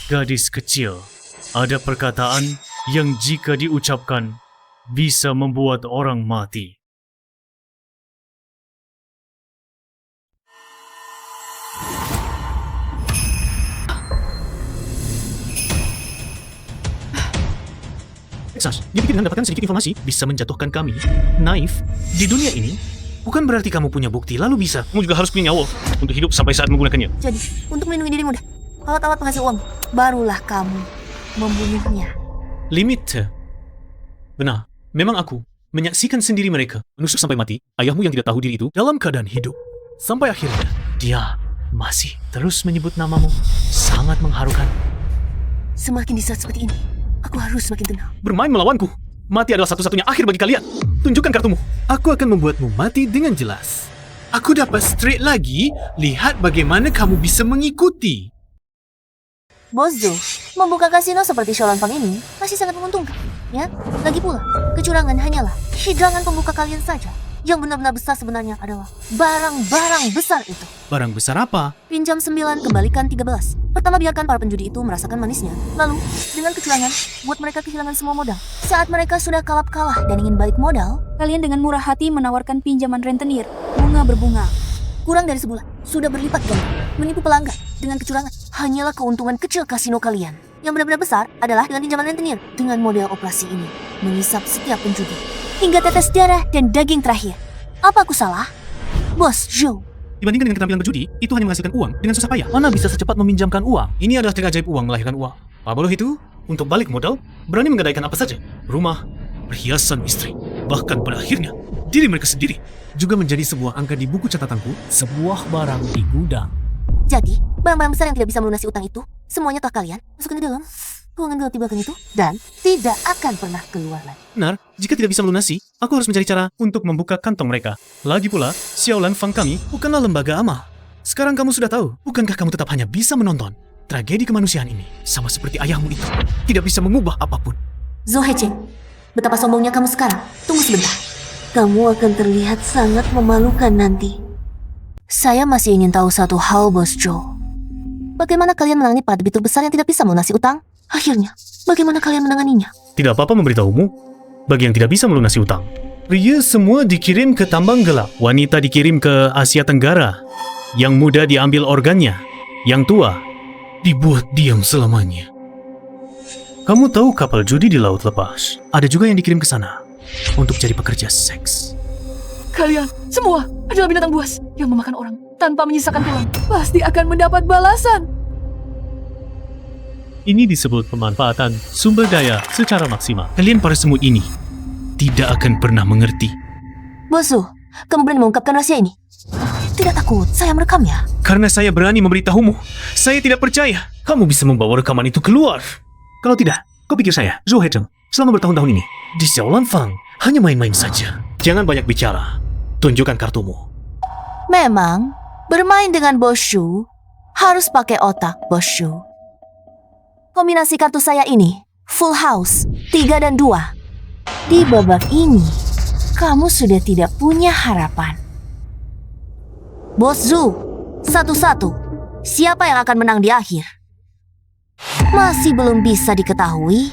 Gadis kecil, ada perkataan yang jika diucapkan bisa membuat orang mati. Texas, dia pikir dengan dapatkan sedikit informasi bisa menjatuhkan kami. Naif, di dunia ini bukan berarti kamu punya bukti lalu bisa. Kamu juga harus punya nyawa untuk hidup sampai saat menggunakannya. Jadi, untuk melindungi dirimu dah, alat-alat penghasil uang, barulah kamu membunuhnya. Limit. Benar, memang aku menyaksikan sendiri mereka menusuk sampai mati ayahmu yang tidak tahu diri itu dalam keadaan hidup. Sampai akhirnya, dia masih terus menyebut namamu. Sangat mengharukan. Semakin di saat seperti ini, aku harus semakin tenang. Bermain melawanku. Mati adalah satu-satunya akhir bagi kalian. Tunjukkan kartumu. Aku akan membuatmu mati dengan jelas. Aku dapat straight lagi. Lihat bagaimana kamu bisa mengikuti. Bos Zhou, membuka kasino seperti Xiaolan Fang ini masih sangat menguntungkan. Ya, lagi pula, kecurangan hanyalah hidangan pembuka kalian saja. Yang benar-benar besar sebenarnya adalah barang-barang besar itu. Barang besar apa? Pinjam 9, kembalikan 13. Pertama biarkan para penjudi itu merasakan manisnya. Lalu, dengan kecurangan, buat mereka kehilangan semua modal. Saat mereka sudah kalap kalah dan ingin balik modal, kalian dengan murah hati menawarkan pinjaman rentenir, bunga berbunga. Kurang dari sebulan, sudah berlipat ganda. Menipu pelanggan dengan kecurangan hanyalah keuntungan kecil kasino kalian. Yang benar-benar besar adalah dengan pinjaman rentenir. Dengan model operasi ini, mengisap setiap penjudi hingga tetes darah dan daging terakhir. Apa aku salah? Bos Zhou. Dibandingkan dengan keterampilan berjudi, itu hanya menghasilkan uang dengan susah payah. Mana bisa secepat meminjamkan uang? Ini adalah trik ajaib uang melahirkan uang. Pablo itu, untuk balik modal, berani menggadaikan apa saja. Rumah, perhiasan istri. Bahkan pada akhirnya, diri mereka sendiri. Juga menjadi sebuah angka di buku catatanku, sebuah barang di gudang. Jadi, barang-barang besar yang tidak bisa melunasi utang itu, semuanya telah kalian masukkan ke dalam ruangan gelap di belakang itu, dan tidak akan pernah keluar lagi. Benar, jika tidak bisa melunasi, aku harus mencari cara untuk membuka kantong mereka. Lagi pula, Xiaolan Fang kami bukanlah lembaga amal. Sekarang kamu sudah tahu, bukankah kamu tetap hanya bisa menonton? Tragedi kemanusiaan ini, sama seperti ayahmu itu, tidak bisa mengubah apapun. Zhou Hecheng, betapa sombongnya kamu sekarang. Tunggu sebentar. Kamu akan terlihat sangat memalukan nanti. Saya masih ingin tahu satu hal, Bos Zhou. Bagaimana kalian menangani para debitur besar yang tidak bisa melunasi utang? Akhirnya, bagaimana kalian menanganinya? Tidak apa-apa memberitahumu, bagi yang tidak bisa melunasi utang. Pria semua dikirim ke tambang gelap, wanita dikirim ke Asia Tenggara, yang muda diambil organnya, yang tua dibuat diam selamanya. Kamu tahu kapal judi di laut lepas? Ada juga yang dikirim ke sana untuk jadi pekerja seks. Kalian semua adalah binatang buas yang memakan orang tanpa menyisakan tulang. Pasti akan mendapat balasan. Ini disebut pemanfaatan sumber daya secara maksimal. Kalian para semut ini tidak akan pernah mengerti. Bos Zhou, kamu berani mengungkapkan rahasia ini? Tidak takut saya merekamnya? Karena saya berani memberitahumu. Saya tidak percaya kamu bisa membawa rekaman itu keluar. Kalau tidak, kau pikir saya, Zhou Hecheng, selama bertahun-tahun ini di Xiaolan Fang hanya main-main saja. Jangan banyak bicara. Tunjukkan kartumu. Memang, bermain dengan Bos Zhou harus pakai otak, Bos Zhou. Kombinasi kartu saya ini, full house, 3 dan 2. Di babak ini, kamu sudah tidak punya harapan. Bos Zhou, satu-satu, siapa yang akan menang di akhir? Masih belum bisa diketahui.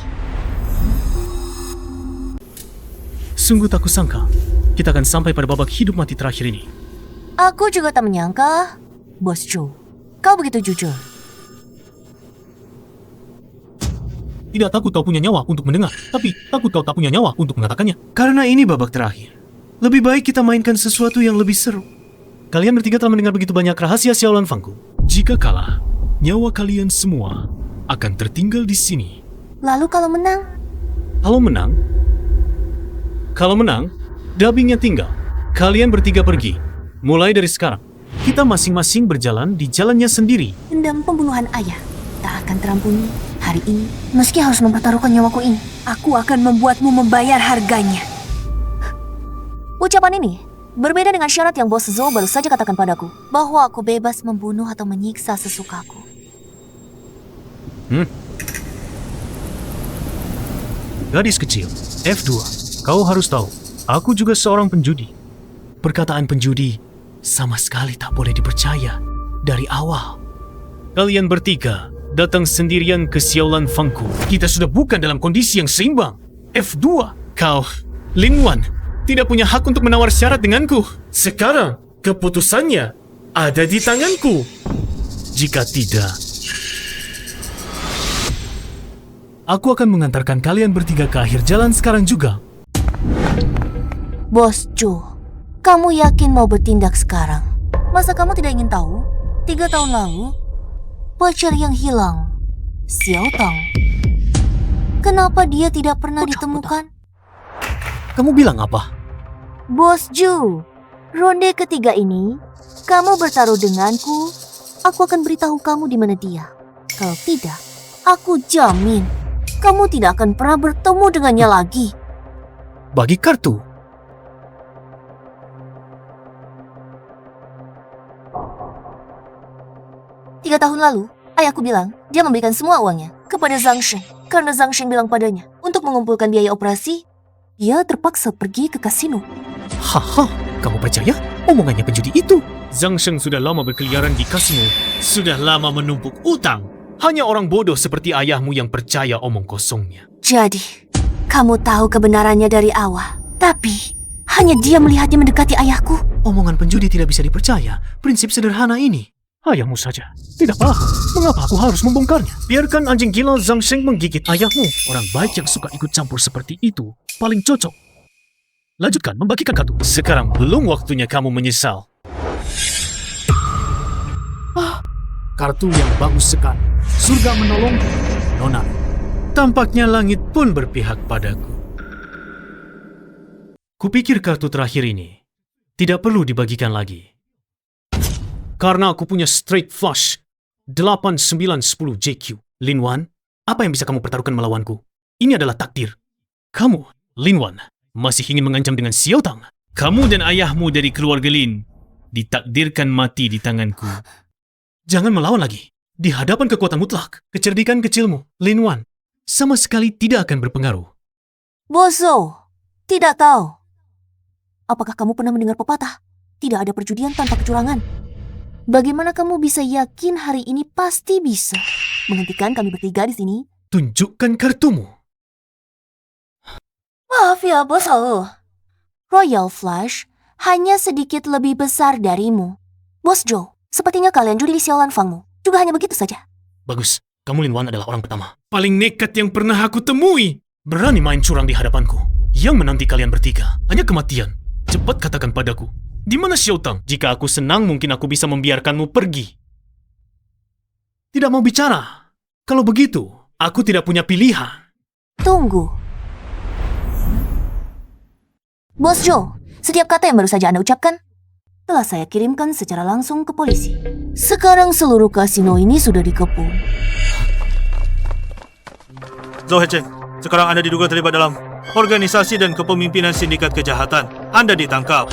Sungguh tak kusangka, kita akan sampai pada babak hidup mati terakhir ini. Aku juga tak menyangka, Bos Zhou, kau begitu jujur. Tidak takut kau punya nyawa untuk mendengar, tapi takut kau tak punya nyawa untuk mengatakannya. Karena ini babak terakhir. Lebih baik kita mainkan sesuatu yang lebih seru. Kalian bertiga telah mendengar begitu banyak rahasia Xiaolan Fangku. Jika kalah, nyawa kalian semua akan tertinggal di sini. Lalu kalau menang? Kalau menang, dubbingnya tinggal. Kalian bertiga pergi. Mulai dari sekarang, kita masing-masing berjalan di jalannya sendiri. Dendam pembunuhan ayah tak akan terampuni. Hari ini, meski harus mempertaruhkan nyawaku ini, aku akan membuatmu membayar harganya. Ucapan ini berbeda dengan syarat yang Bos Zhou baru saja katakan padaku, bahwa aku bebas membunuh atau menyiksa sesukaku. Gadis kecil, F2, kau harus tahu, aku juga seorang penjudi. Perkataan penjudi sama sekali tak boleh dipercaya dari awal. Kalian bertiga datang sendirian ke Xiaolan Fangku. Kita sudah bukan dalam kondisi yang seimbang. F2, kau, Lin Wan, tidak punya hak untuk menawar syarat denganku. Sekarang, keputusannya ada di tanganku. Jika tidak, aku akan mengantarkan kalian bertiga ke akhir jalan sekarang juga. Bos Zhou, kamu yakin mau bertindak sekarang? Masa kamu tidak ingin tahu? 3 tahun lalu, pacar yang hilang, Xiao Tang. Kenapa dia tidak pernah ditemukan? Kamu bilang apa? Bos Zhou, ronde ketiga ini, kamu bertaruh denganku, aku akan beritahu kamu di mana dia. Kalau tidak, aku jamin, kamu tidak akan pernah bertemu dengannya lagi. Bagi kartu. Tiga tahun lalu, ayahku bilang dia memberikan semua uangnya kepada Zhang Sheng. Karena Zhang Sheng bilang padanya untuk mengumpulkan biaya operasi, dia terpaksa pergi ke kasino. Haha, kamu percaya omongannya penjudi itu? Zhang Sheng sudah lama berkeliaran di kasino, sudah lama menumpuk utang. Hanya orang bodoh seperti ayahmu yang percaya omong kosongnya. Jadi, kamu tahu kebenarannya dari awal, tapi hanya dia melihatnya mendekati ayahku. Omongan penjudi tidak bisa dipercaya. Prinsip sederhana ini. Ayahmu saja. Tidak paham. Mengapa aku harus membongkarnya? Biarkan anjing gila Zhang Sheng menggigit ayahmu. Orang baik yang suka ikut campur seperti itu paling cocok. Lanjutkan membagikan kartu. Sekarang belum waktunya kamu menyesal. Kartu yang bagus sekali. Surga menolongku, Nona. Tampaknya langit pun berpihak padaku. Kupikir kartu terakhir ini tidak perlu dibagikan lagi. Karena aku punya straight flush 8, 9, 10 JQ. Lin Wan, apa yang bisa kamu pertaruhkan melawanku? Ini adalah takdir. Kamu, Lin Wan, masih ingin mengancam dengan Xiao Tang? Kamu dan ayahmu dari keluarga Lin ditakdirkan mati di tanganku. Jangan melawan lagi. Di hadapan kekuatan mutlak, kecerdikan kecilmu, Lin Wan, sama sekali tidak akan berpengaruh. Bozo, tidak tahu. Apakah kamu pernah mendengar pepatah? Tidak ada perjudian tanpa kecurangan. Bagaimana kamu bisa yakin hari ini pasti bisa menghentikan kami bertiga di sini? Tunjukkan kartumu. Maaf ya, Bozo. Royal Flush hanya sedikit lebih besar darimu. Bos Joe, sepertinya kalian judi di Xiaolan Fangmu. Juga hanya begitu saja. Bagus, kamu Lin Wan adalah orang pertama. Paling nekat yang pernah aku temui. Berani main curang di hadapanku. Yang menanti kalian bertiga hanya kematian. Cepat katakan padaku, di mana Xiao Tang? Jika aku senang, mungkin aku bisa membiarkanmu pergi. Tidak mau bicara. Kalau begitu, aku tidak punya pilihan. Tunggu. Bos Joe, setiap kata yang baru saja Anda ucapkan telah saya kirimkan secara langsung ke polisi. Sekarang seluruh kasino ini sudah dikepung. Zhou Hecheng, sekarang Anda diduga terlibat dalam organisasi dan kepemimpinan sindikat kejahatan. Anda ditangkap.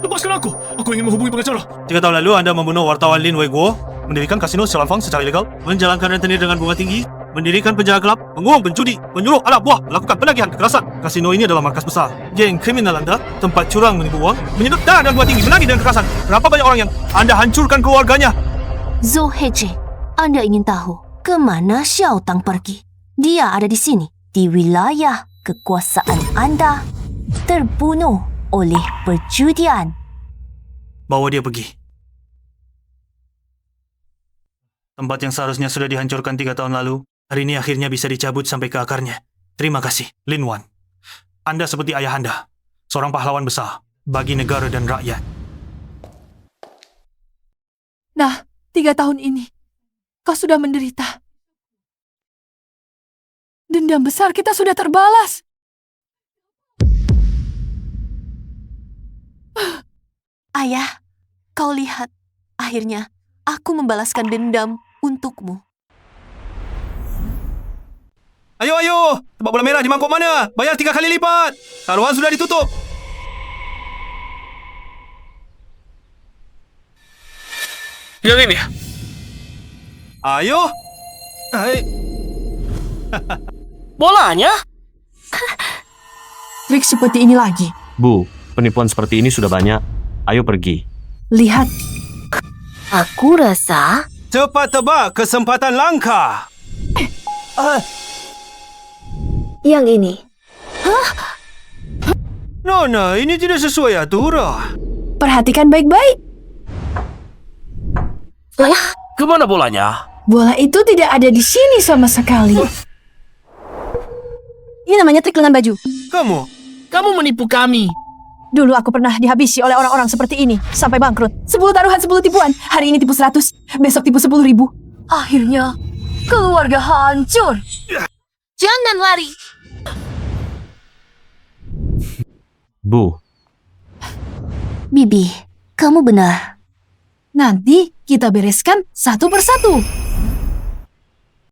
Lepaskan aku! Aku ingin menghubungi pengacara. 3 tahun lalu Anda membunuh wartawan Lin Weiguo, mendirikan kasino Xiaolan Fang secara ilegal, menjalankan rentenir dengan bunga tinggi, mendirikan penjara gelap, mengurung penjudi, menyuruh anak buah melakukan penagihan kekerasan. Kasino ini adalah markas besar geng kriminal Anda, tempat curang menipu uang, menyedot dana dan bunga tinggi, menagih dengan kekerasan. Berapa banyak orang yang Anda hancurkan keluarganya? Zhou Hecheng, Anda ingin tahu kemana Xiao Tang pergi? Dia ada di sini, di wilayah kekuasaan Anda, terbunuh oleh perjudian. Bawa dia pergi. Tempat yang seharusnya sudah dihancurkan 3 tahun lalu, hari ini akhirnya bisa dicabut sampai ke akarnya. Terima kasih, Lin Wan. Anda seperti ayah Anda, seorang pahlawan besar bagi negara dan rakyat. Nah, 3 tahun ini, kau sudah menderita. Dendam besar kita sudah terbalas. Ayah, kau lihat, akhirnya aku membalaskan dendam untukmu. Ayo, ayo! Tempat bola merah di mangkuk mana? Bayar 3 kali lipat! Taruhan sudah ditutup! Yang ini. Ayo! Hai. Bolanya? Trik seperti ini lagi. Bu, penipuan seperti ini sudah banyak. Ayo pergi. Lihat. Aku rasa... Cepat tebak kesempatan langka! Yang ini. Nona, ini tidak sesuai aturan. Perhatikan baik-baik. Kemana bolanya? Bola itu tidak ada di sini sama sekali. Ini namanya trik lengan baju. Kamu menipu kami. Dulu aku pernah dihabisi oleh orang-orang seperti ini sampai bangkrut. 10 taruhan 10 tipuan. Hari ini tipu 100. Besok tipu 10.000. Akhirnya keluarga hancur. Jangan lari. Bu. Bibi, kamu benar. Nanti kita bereskan satu persatu.